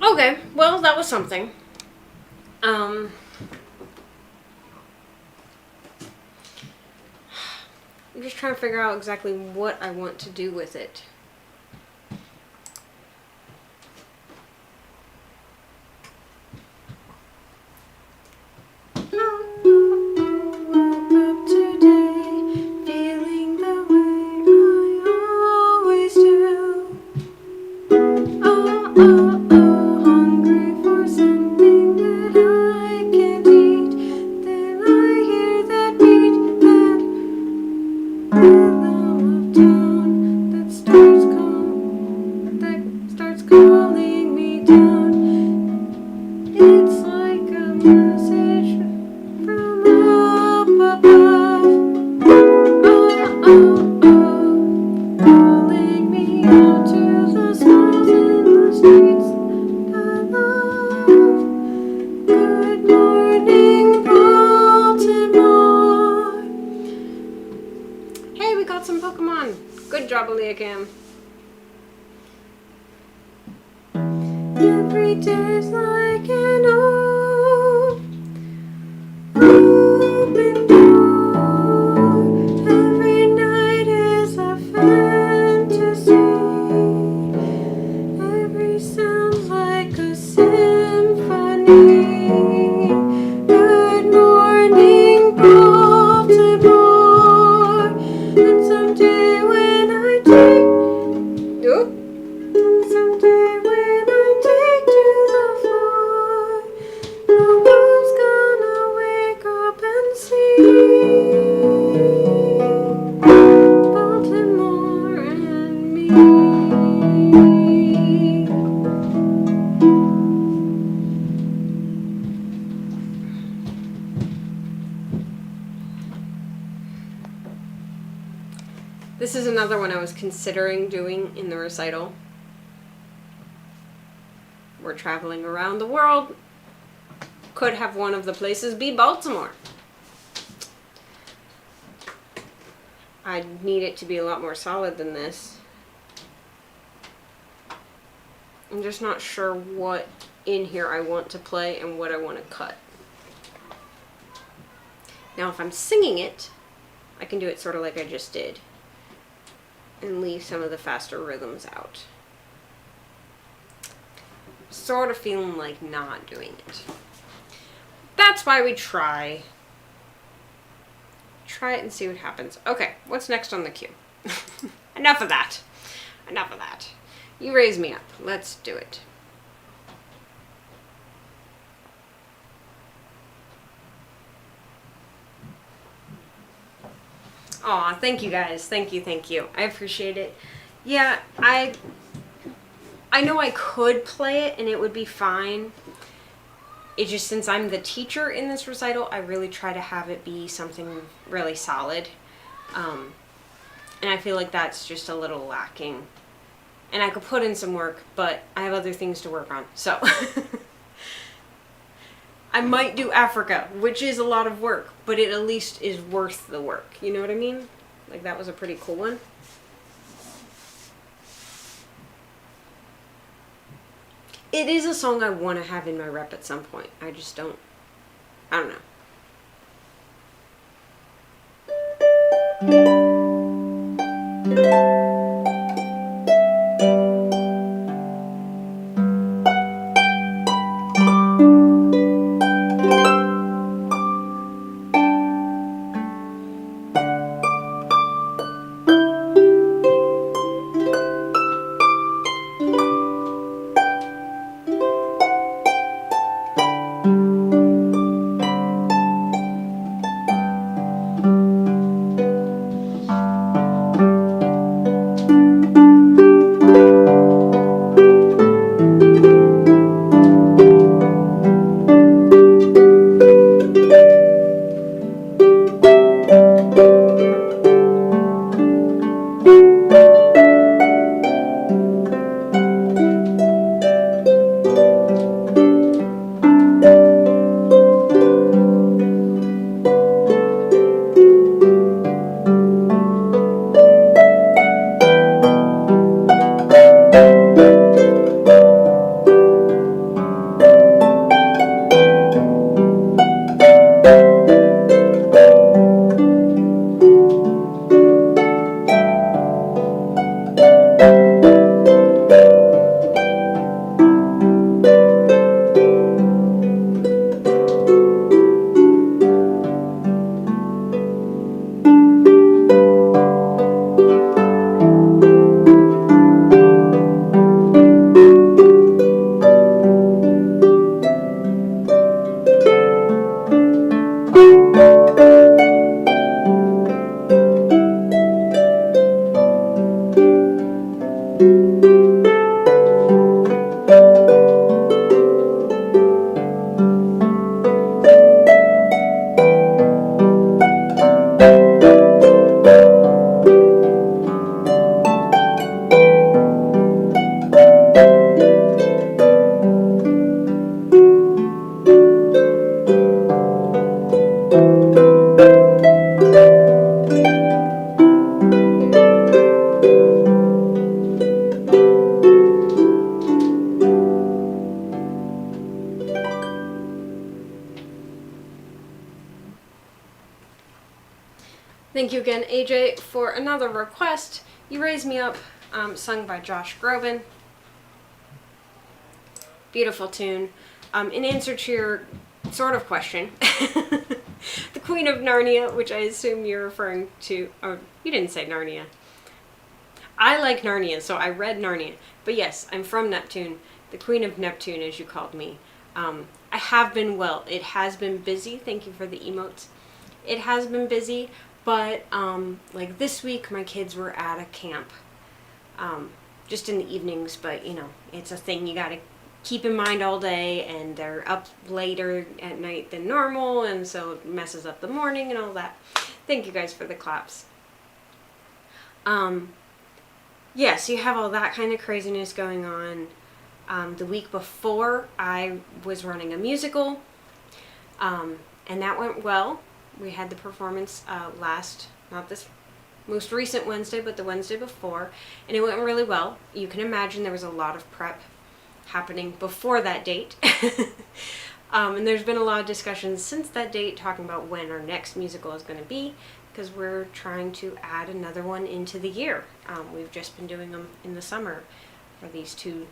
Okay, well, that was something. I'm just trying to figure out exactly what I want to do with it. Rhythm of town that starts Hopefully I can. Every day's like an open door. Every night is a fantasy. Every sound's like a symphony. Good morning, Baltimore. And someday when I take, someday when I take to the floor, the world's gonna wake up and see Baltimore and me. This is another one I was considering doing in the recital. We're traveling around the world. Could have one of the places be Baltimore. I need it to be a lot more solid than this. I'm just not sure what in here I want to play and what I want to cut. Now if I'm singing it, I can do it sort of like I just did and leave some of the faster rhythms out. Sort of feeling like not doing it. That's why we try. Try it and see what happens. Okay, what's next on the queue? Enough of that. Enough of that. You raise me up. Let's do it. Aw, thank you guys. Thank you, thank you. I appreciate it. Yeah, I know I could play it and it would be fine. It's just since I'm the teacher in this recital, I really try to have it be something really solid. And I feel like that's just a little lacking. And I could put in some work, but I have other things to work on. So I might do Africa, which is a lot of work, but it at least is worth the work. You know what I mean? Like that was a pretty cool one. It is a song I want to have in my rep at some point. I just don't, I don't know. Thank you again, AJ, for another request. You Raise Me Up, sung by Josh Groban. Beautiful tune. In answer to your sort of question, the Queen of Narnia, which I assume you're referring to, oh, you didn't say Narnia. I like Narnia, so I read Narnia. But yes, I'm from Neptune, the Queen of Neptune, as you called me. I have been well. It has been busy. Thank you for the emotes. It has been busy, but like this week, my kids were at a camp, just in the evenings. But you know, it's a thing you gotta keep in mind all day, and they're up later at night than normal, and so it messes up the morning and all that. Thank you guys for the claps. Yes, you have all that kind of craziness going on. The week before, I was running a musical, and that went well. We had the performance not this most recent Wednesday, but the Wednesday before, and it went really well. You can imagine there was a lot of prep happening before that date. And there's been a lot of discussions since that date talking about when our next musical is going to be, because we're trying to add another one into the year. We've just been doing them in the summer for these two,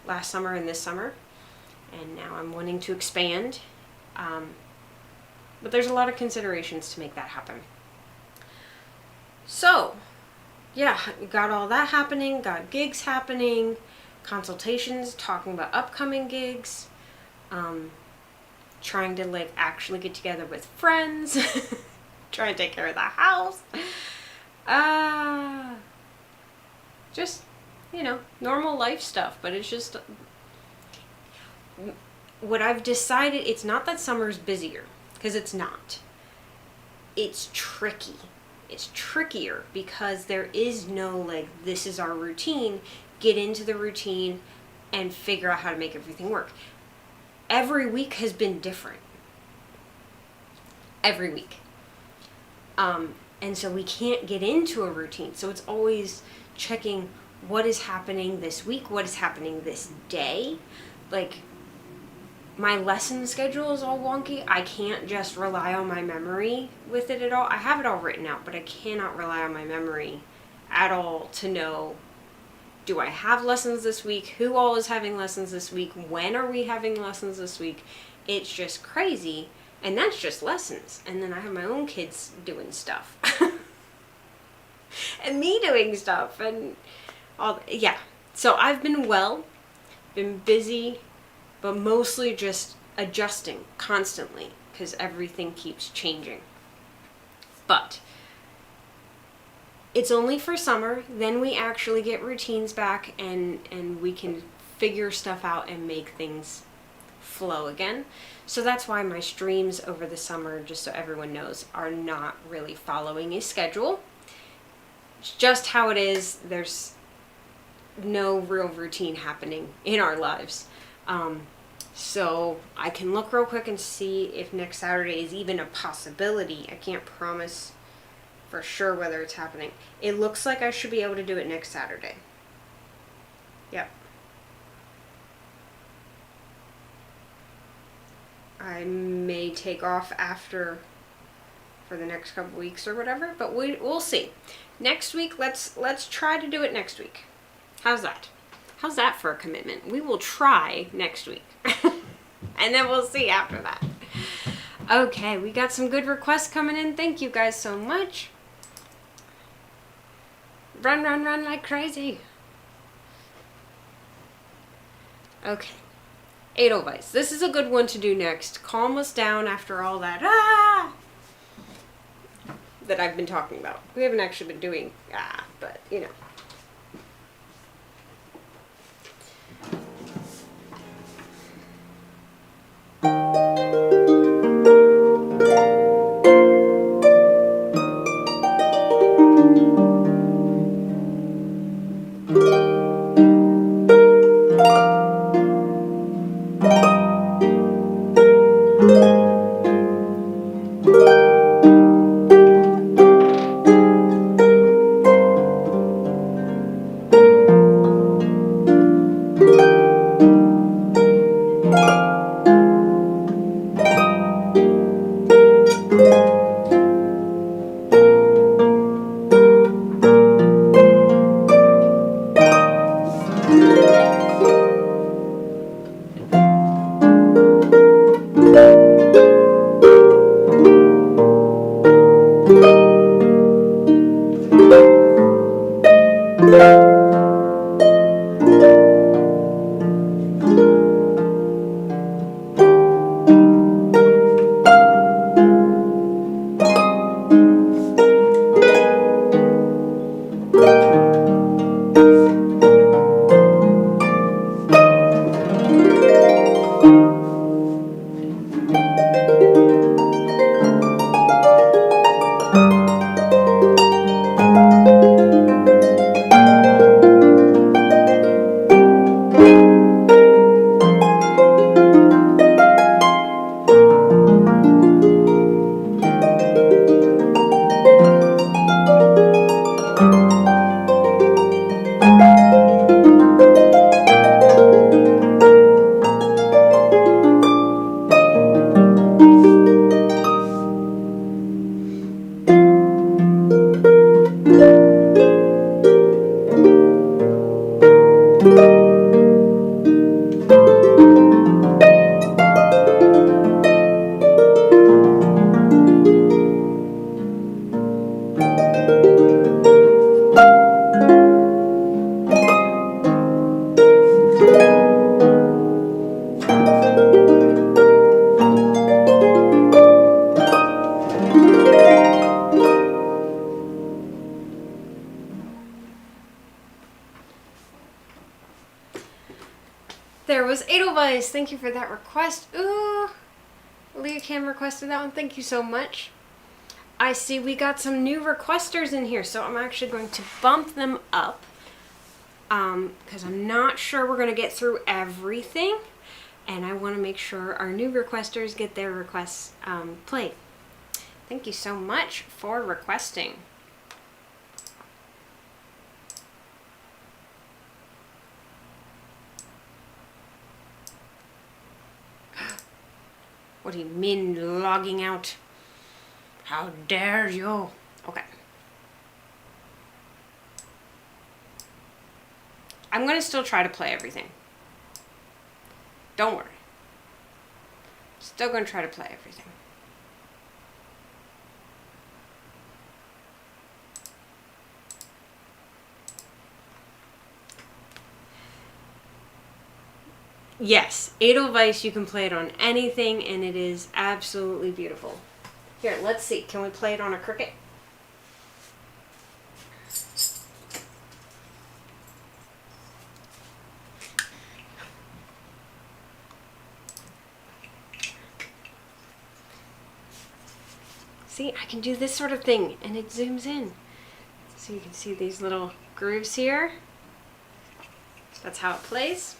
last summer and this summer, and now I'm wanting to expand. But there's a lot of considerations to make that happen. So, yeah, got all that happening, got gigs happening, consultations, talking about upcoming gigs, trying to like actually get together with friends, trying to take care of the house. Just, you know, normal life stuff, but it's just what I've decided. It's not that summer's busier, because it's not. It's tricky. It's trickier because there is no like, this is our routine, get into the routine and figure out how to make everything work. Every week has been different. Every week. And so we can't get into a routine. So it's always checking what is happening this week, what is happening this day. Like, my lesson schedule is all wonky. I can't just rely on my memory with it at all. I have it all written out, but I cannot rely on my memory at all to know, do I have lessons this week? Who all is having lessons this week? When are we having lessons this week? It's just crazy. And that's just lessons. And then I have my own kids doing stuff. And me doing stuff. And all, yeah. So I've been well, been busy, but mostly just adjusting constantly because everything keeps changing. But it's only for summer, then we actually get routines back and we can figure stuff out and make things flow again. So that's why my streams over the summer, just so everyone knows, are not really following a schedule. It's just how it is. There's no real routine happening in our lives. So I can look real quick and see if next Saturday is even a possibility. I can't promise for sure whether it's happening. It looks like I should be able to do it next Saturday. Yep. I may take off after for the next couple weeks or whatever, but we'll see. Next week, let's try to do it next week. How's that? How's that for a commitment? We will try next week. And then we'll see after that. Okay, we got some good requests coming in. Thank you guys so much. Run, run, run like crazy. Okay. Edelweiss. This is a good one to do next. Calm us down after all that that I've been talking about. We haven't actually been doing but you know. Edelweiss, thank you for that request. Ooh, Leah Cam requested that one. Thank you so much. I see we got some new requesters in here, so I'm actually going to bump them up because I'm not sure we're going to get through everything, and I want to make sure our new requesters get their requests played. Thank you so much for requesting. What do you mean logging out? How dare you? Okay. I'm going to still try to play everything. Don't worry. Still going to try to play everything. Yes, Edelweiss, you can play it on anything, and it is absolutely beautiful. Here, let's see. Can we play it on a Cricut? See, I can do this sort of thing, and it zooms in. So you can see these little grooves here. That's how it plays.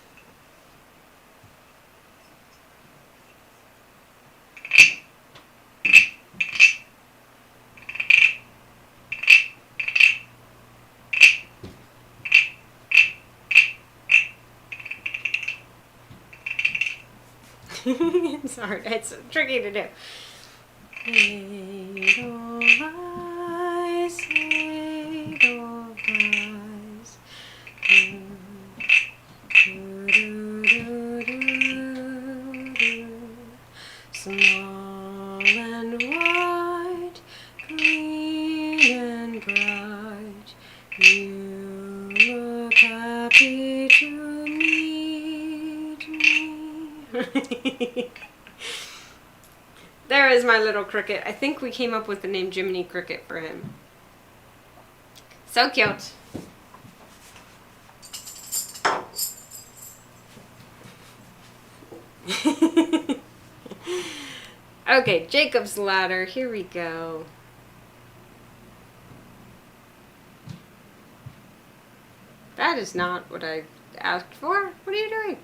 It's hard. It's tricky to do. Edelweiss, Edelweiss. Small and white, green and bright, you look happy to meet me. There is my little cricket. I think we came up with the name Jiminy Cricket for him. So cute. Okay, Jacob's Ladder. Here we go. That is not what I asked for. What are you doing?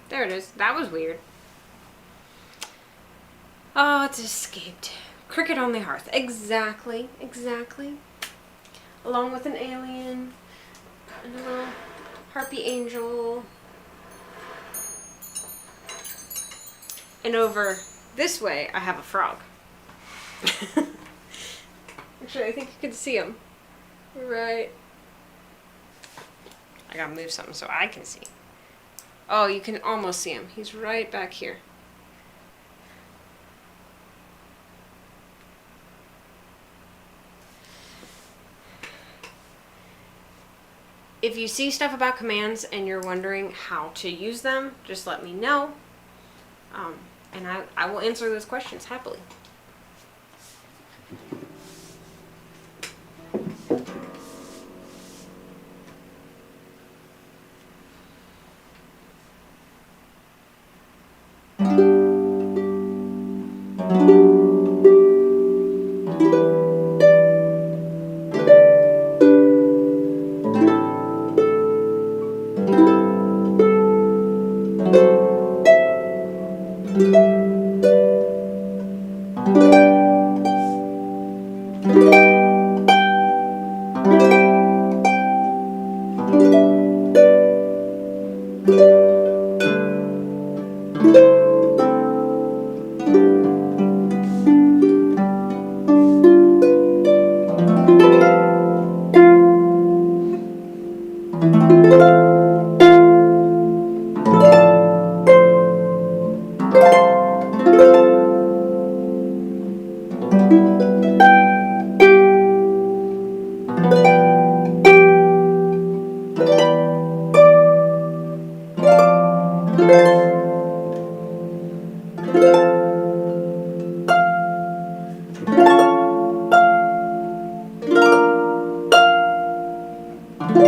There it is. That was weird. Oh, it's escaped. Cricket on the hearth. Exactly. Exactly. Along with an alien. And a little harpy angel. And over this way, I have a frog. Actually, I think you can see him. Right. I gotta move something so I can see. Oh, you can almost see him. He's right back here. If you see stuff about commands and you're wondering how to use them, just let me know. And I will answer those questions happily. Oh,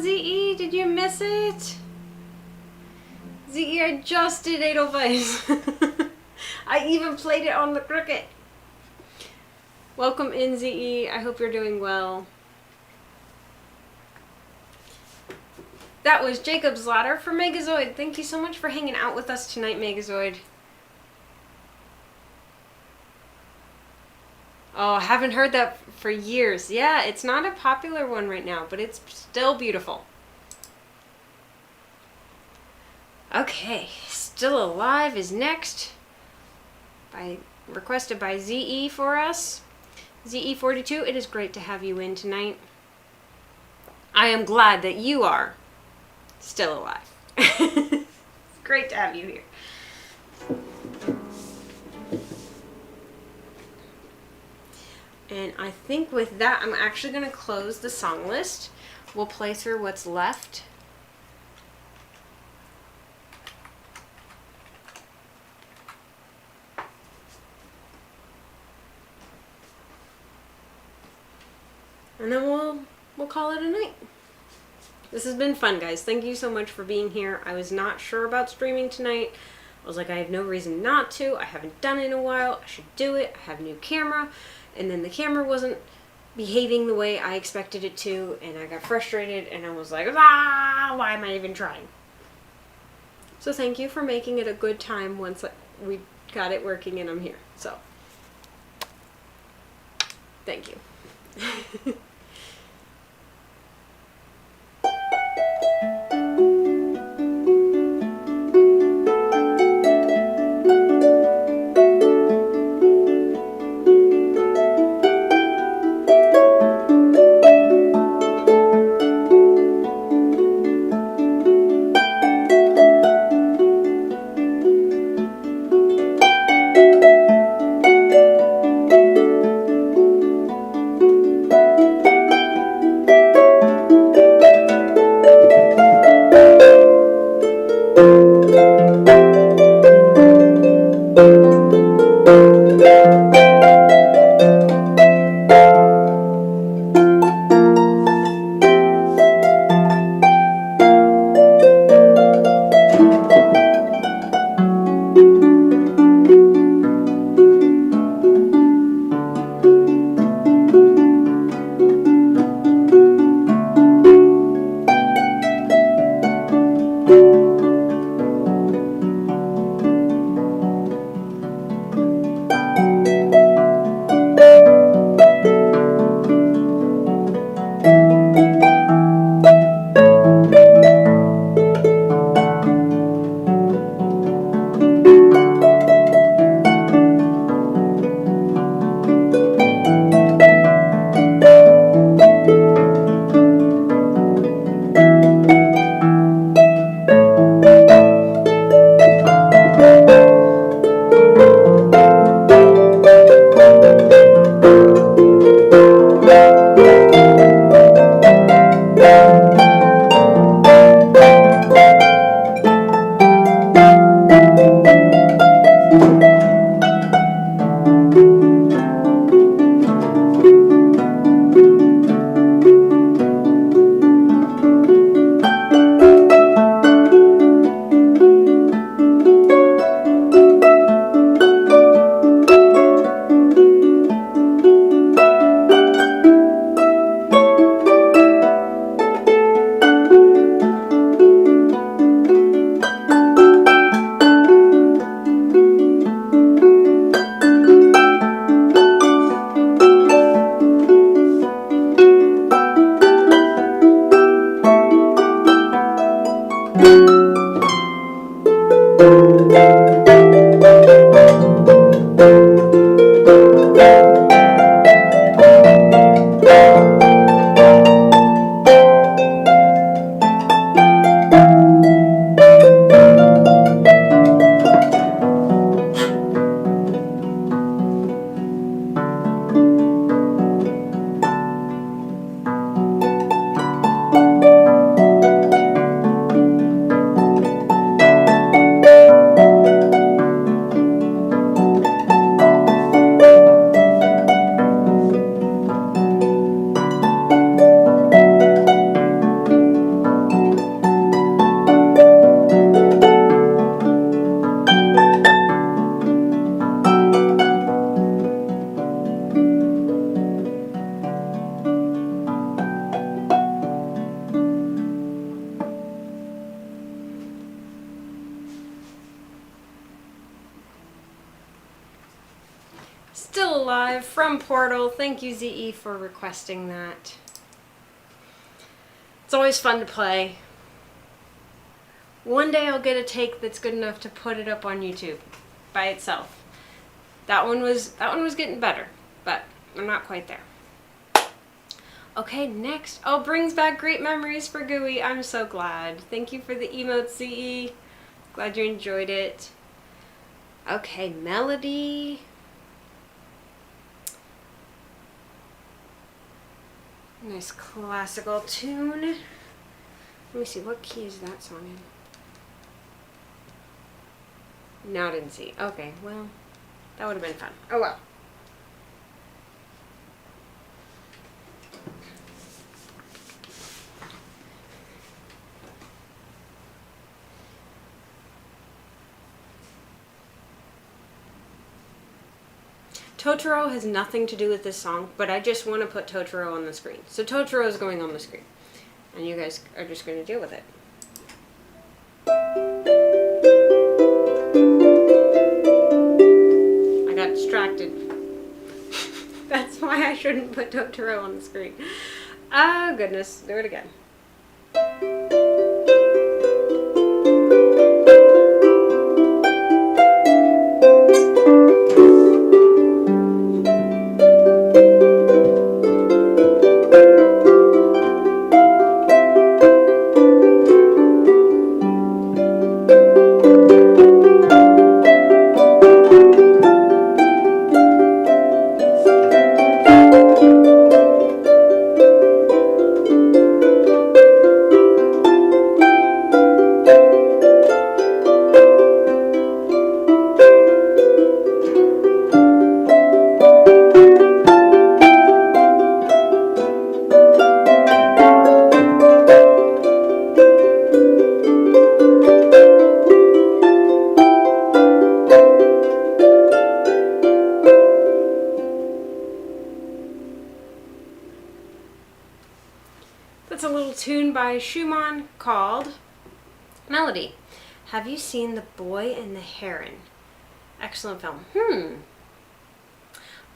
ZE, did you miss it? ZE, I just did Edelweiss. I even played it on the Cricket. Welcome in, ZE. I hope you're doing well. That was Jacob's Ladder for Megazoid. Thank you so much for hanging out with us tonight, Megazoid. Oh, I haven't heard that for years. Yeah, it's not a popular one right now, but it's still beautiful. Okay, Still Alive is next. Requested by ZE for us. ZE42, it is great to have you in tonight. I am glad that you are still alive. It's great to have you here. And I think with that, I'm actually going to close the song list. We'll play through what's left. And then we'll call it a night. This has been fun, guys. Thank you so much for being here. I was not sure about streaming tonight. I was like, I have no reason not to. I haven't done it in a while. I should do it. I have a new camera. And then the camera wasn't behaving the way I expected it to, and I got frustrated, and I was like, why am I even trying? So thank you for making it a good time once we got it working and I'm here. So, thank you. Still Alive from Portal. Thank you, ZE, for requesting that. It's always fun to play. One day I'll get a take that's good enough to put it up on YouTube by itself. That one was getting better, but I'm not quite there. Okay, next. Oh, brings back great memories for Gooey. I'm so glad. Thank you for the emote, CE. Glad you enjoyed it. Okay, melody. Nice classical tune. Let me see, what key is that song in? Not in C. Okay, well, that would have been fun. Oh well. Totoro has nothing to do with this song, but I just want to put Totoro on the screen. So Totoro is going on the screen, and you guys are just going to deal with it. I got distracted. That's why I shouldn't put Totoro on the screen. Oh goodness, do it again. That's a little tune by Schumann called Melody. Have you seen The Boy and the Heron? Excellent film.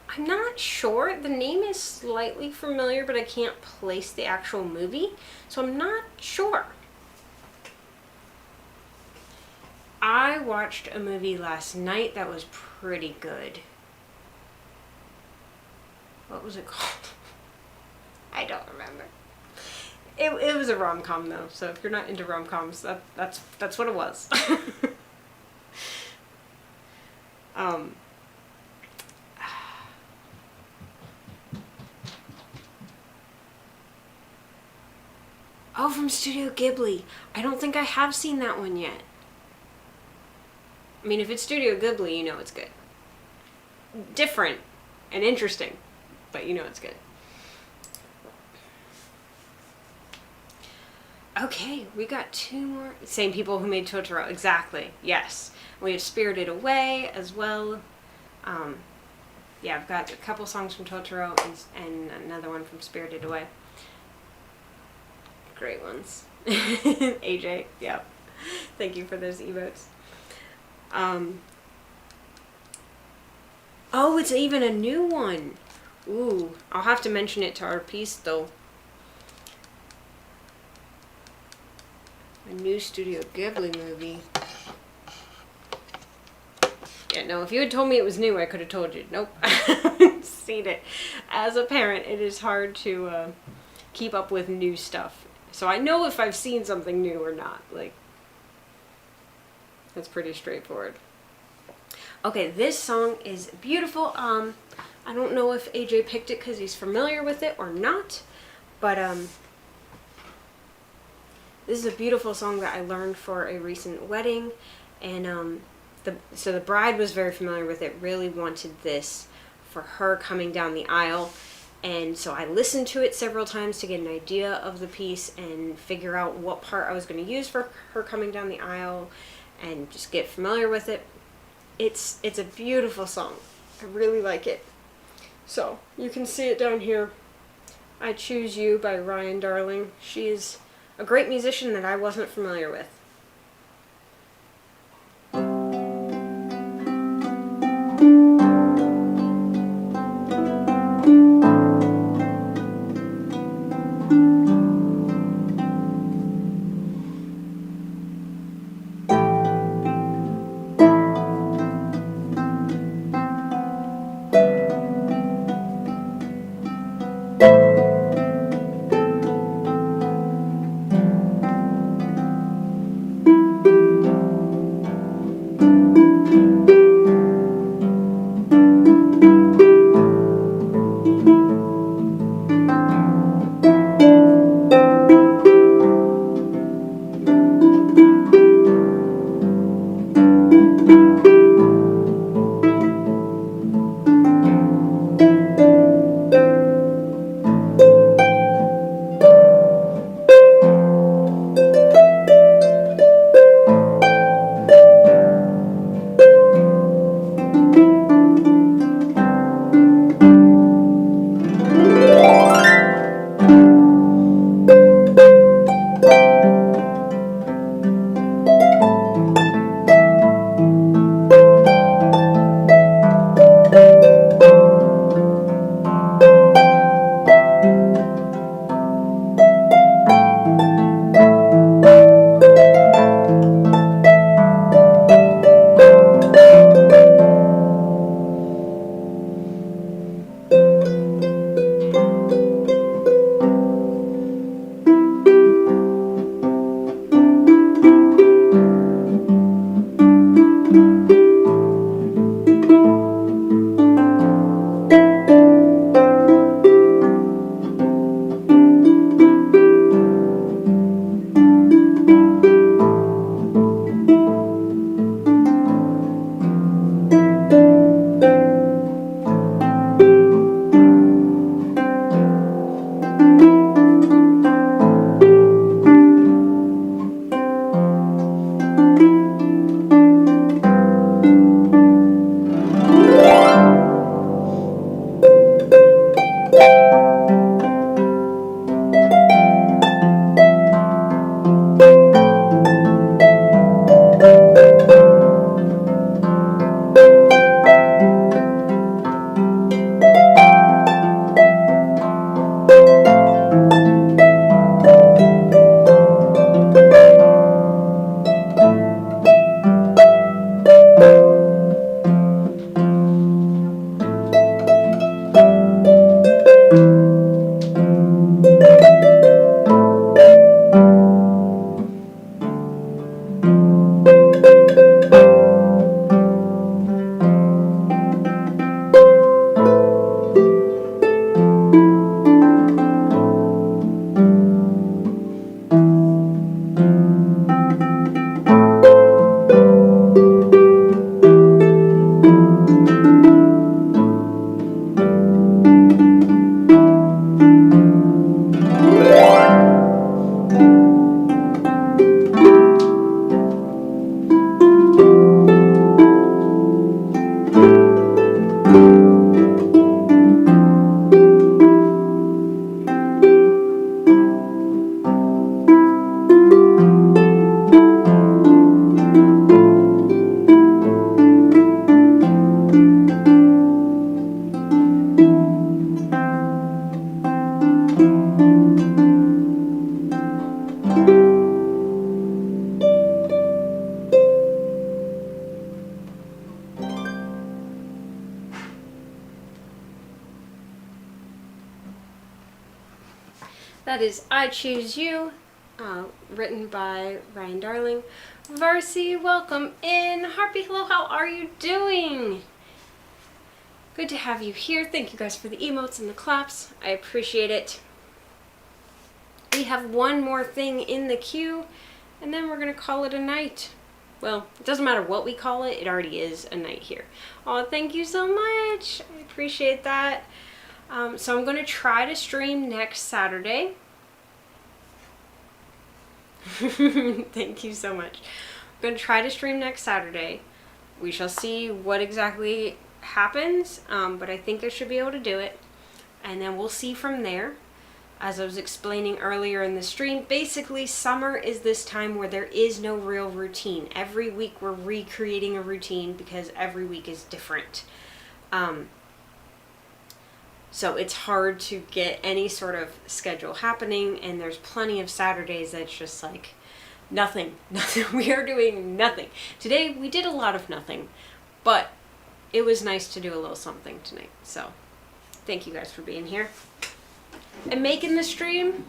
I'm not sure. The name is slightly familiar, but I can't place the actual movie, so I'm not sure. I watched a movie last night that was pretty good. What was it called? I don't remember. It was a rom-com though, so if you're not into rom-coms, that's what it was. Oh, from Studio Ghibli. I don't think I have seen that one yet. I mean, if it's Studio Ghibli, you know it's good. Different and interesting, but you know it's good. Okay, we got two more. Same people who made Totoro, exactly. Yes, we have Spirited Away as well. Yeah, I've got a couple songs from Totoro and another one from Spirited Away. Great ones. AJ, yeah. Thank you for those emotes. Oh, it's even a new one. Ooh, I'll have to mention it to our piece though. A new Studio Ghibli movie. Yeah, no, if you had told me it was new, I could have told you. Nope, I haven't seen it. As a parent, it is hard to keep up with new stuff. So I know if I've seen something new or not. Like, that's pretty straightforward. Okay, this song is beautiful. I don't know if AJ picked it because he's familiar with it or not, but this is a beautiful song that I learned for a recent wedding, and so the bride was very familiar with it, really wanted this for her coming down the aisle, and so I listened to it several times to get an idea of the piece and figure out what part I was going to use for her coming down the aisle and just get familiar with it. It's a beautiful song. I really like it. So you can see it down here. I Choose You by Ryan Darling. She is a great musician that I wasn't familiar with. That is I Choose You, written by Ryan Darling. Varsi, welcome in. Harpy, hello, how are you doing? Good to have you here. Thank you guys for the emotes and the claps. I appreciate it. We have one more thing in the queue, and then we're going to call it a night. Well, it doesn't matter what we call it, it already is a night here. Oh, thank you so much. I appreciate that. So I'm going to try to stream next Saturday. Thank you so much. I'm going to try to stream next Saturday. We shall see what exactly happens, but I think I should be able to do it. And then we'll see from there. As I was explaining earlier in the stream, basically summer is this time where there is no real routine. Every week we're recreating a routine because every week is different. So it's hard to get any sort of schedule happening, and there's plenty of Saturdays that's just like nothing. We are doing nothing. Today we did a lot of nothing, but it was nice to do a little something tonight. So thank you guys for being here and making the stream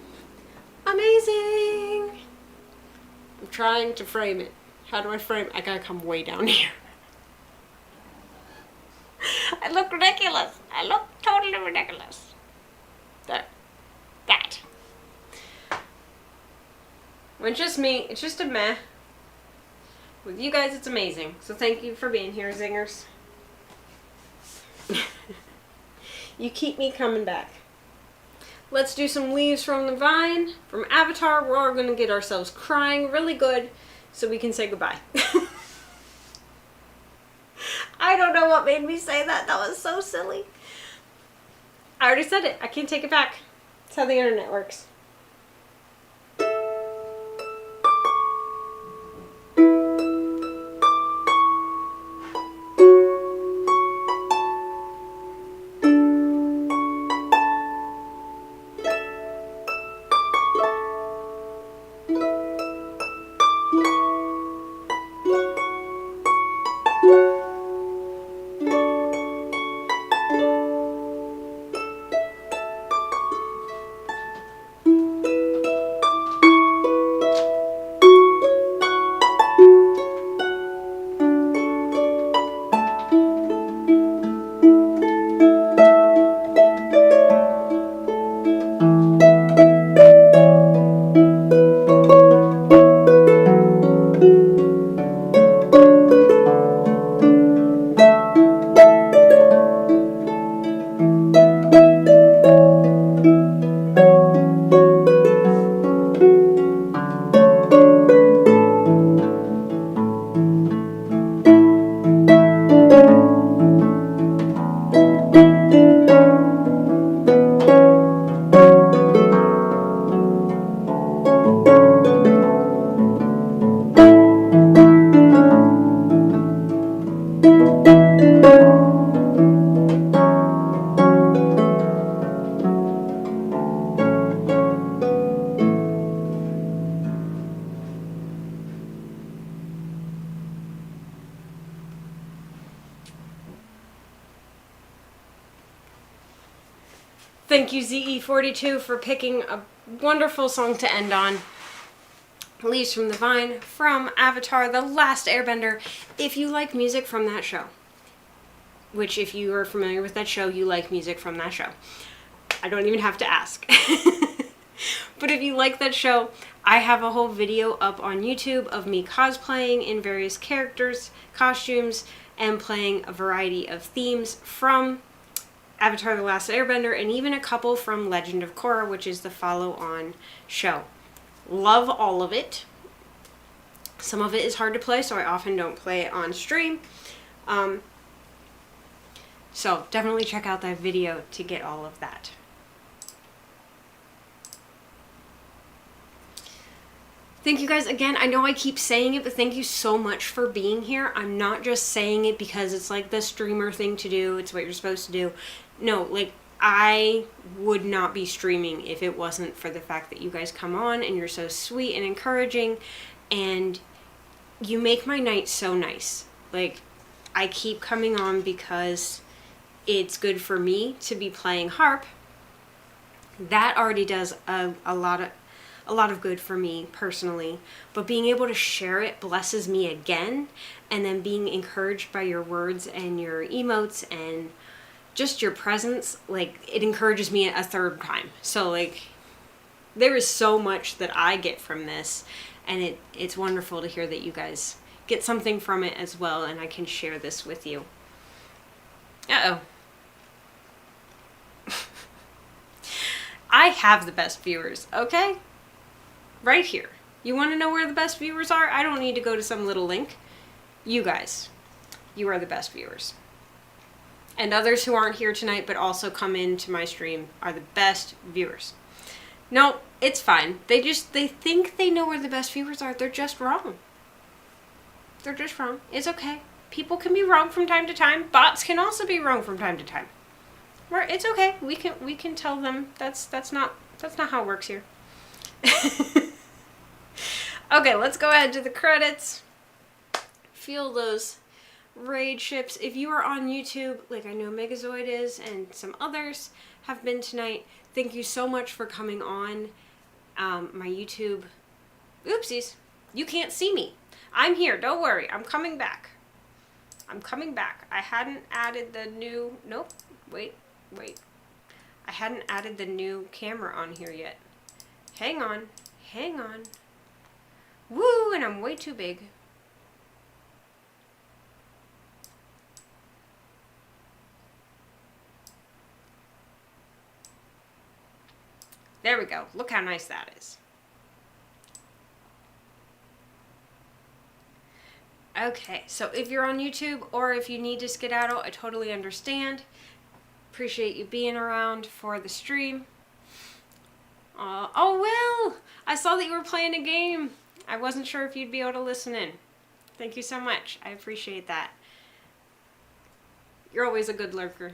amazing. I'm trying to frame it. How do I frame it? I gotta come way down here. I look ridiculous. I look totally ridiculous. There. That. When it's just me, it's just a meh. With you guys, it's amazing. So thank you for being here, zingers. You keep me coming back. Let's do some Leaves from the Vine from Avatar. We're all going to get ourselves crying really good so we can say goodbye. I don't know what made me say that. That was so silly. I already said it. I can't take it back. That's how the internet works. Thank you, ZE42, for picking a wonderful song to end on. Leaves from the Vine from Avatar, The Last Airbender. If you like music from that show, which if you are familiar with that show, you like music from that show. I don't even have to ask. But if you like that show, I have a whole video up on YouTube of me cosplaying in various characters, costumes, and playing a variety of themes from Avatar The Last Airbender, and even a couple from Legend of Korra, which is the follow-on show. Love all of it. Some of it is hard to play, so I often don't play it on stream. So definitely check out that video to get all of that. Thank you guys again. I know I keep saying it, but thank you so much for being here. I'm not just saying it because it's like the streamer thing to do. It's what you're supposed to do. No, like, I would not be streaming if it wasn't for the fact that you guys come on and you're so sweet and encouraging, and you make my night so nice. Like, I keep coming on because it's good for me to be playing harp, That already does a lot of good for me personally, but being able to share it blesses me again, and then being encouraged by your words and your emotes and just your presence, like, it encourages me a third time. So, like, there is so much that I get from this, and it's wonderful to hear that you guys get something from it as well, and I can share this with you. Uh-oh. I have the best viewers, okay? Right here. You want to know where the best viewers are? I don't need to go to some little link. You guys. You are the best viewers. And others who aren't here tonight but also come into my stream are the best viewers. No, it's fine. They think they know where the best viewers are. They're just wrong. They're just wrong. It's okay. People can be wrong from time to time. Bots can also be wrong from time to time. It's okay. We can tell them that's not how it works here. Okay, let's go ahead to the credits. Feel those raid ships. If you are on YouTube, like I know Megazoid is and some others have been tonight, thank you so much for coming on my YouTube. Oopsies. You can't see me. I'm here. Don't worry. I'm coming back. I'm coming back. I hadn't added the new... Nope. Wait. I hadn't added the new camera on here yet. Hang on. Woo, and I'm way too big. There we go. Look how nice that is. Okay, so if you're on YouTube or if you need to skedaddle, I totally understand. Appreciate you being around for the stream. Oh, Will! I saw that you were playing a game. I wasn't sure if you'd be able to listen in. Thank you so much. I appreciate that. You're always a good lurker.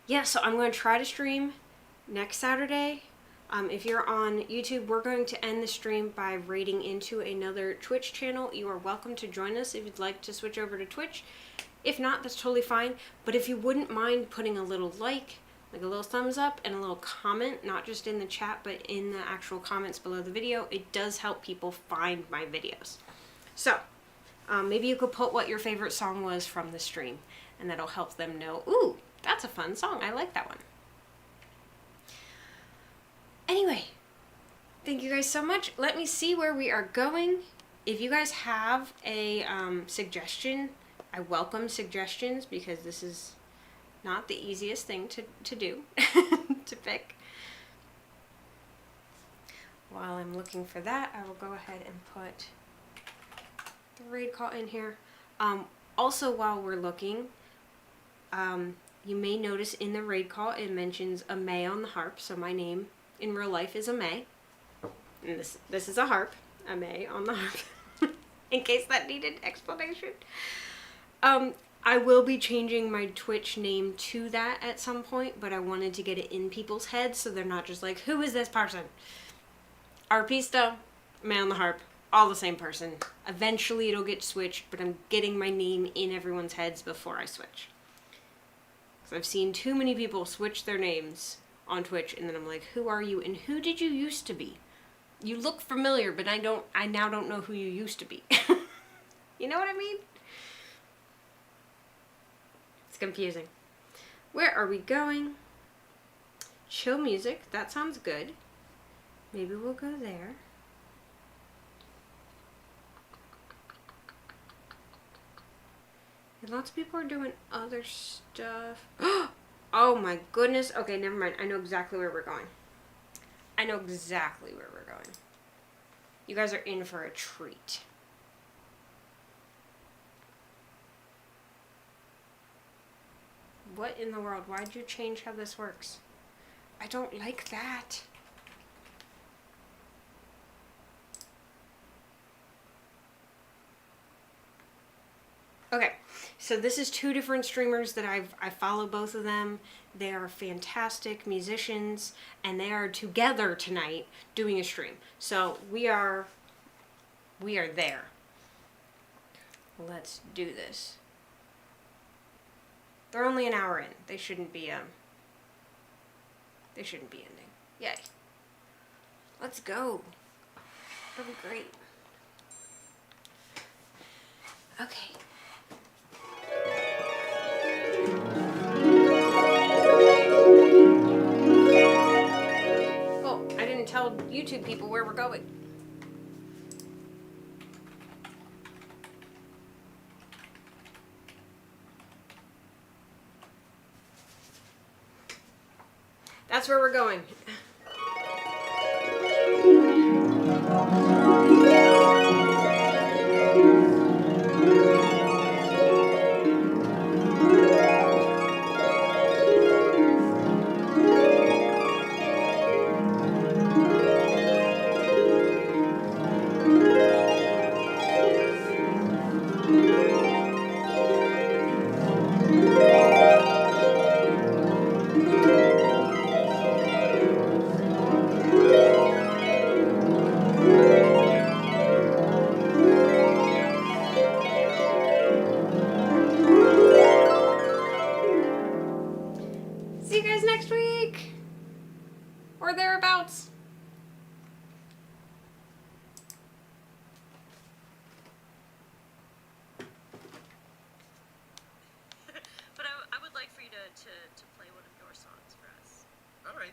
Yeah, so I'm going to try to stream next Saturday. If you're on YouTube, we're going to end the stream by raiding into another Twitch channel. You are welcome to join us if you'd like to switch over to Twitch. If not, that's totally fine. But if you wouldn't mind putting a little like a little thumbs up and a little comment, not just in the chat, but in the actual comments below the video, it does help people find my videos. So, maybe you could put what your favorite song was from the stream, and that'll help them know, ooh, that's a fun song. I like that one. Anyway, thank you guys so much. Let me see where we are going. If you guys have a suggestion, I welcome suggestions because this is not the easiest thing to do, to pick. While I'm looking for that, I will go ahead and put the raid call in here. Also, while we're looking, you may notice in the raid call it mentions a May on the harp, so my name in real life is a May. And this is a harp, a May on the harp, in case that needed explanation. I will be changing my Twitch name to that at some point, but I wanted to get it in people's heads so they're not just like, who is this person? Arpista, May on the harp, all the same person. Eventually it'll get switched, but I'm getting my name in everyone's heads before I switch. Because I've seen too many people switch their names on Twitch, and then I'm like, who are you, and who did you used to be? You look familiar, but I now don't know who you used to be. You know what I mean? It's confusing. Where are we going? Chill music. That sounds good. Maybe we'll go there. And lots of people are doing other stuff. Oh my goodness. Okay, never mind. I know exactly where we're going. I know exactly where we're going. You guys are in for a treat. What in the world? Why'd you change how this works? I don't like that. Okay, so this is two different streamers that I follow both of them. They are fantastic musicians, and they are together tonight doing a stream. So we are there. Let's do this. They're only an hour in. They shouldn't be ending. Yay. Let's go. That'll be great. Okay. Oh, I didn't tell YouTube people where we're going. That's where we're going. See you guys next week. Or thereabouts. But I would like for you to play one of your songs for us. All right.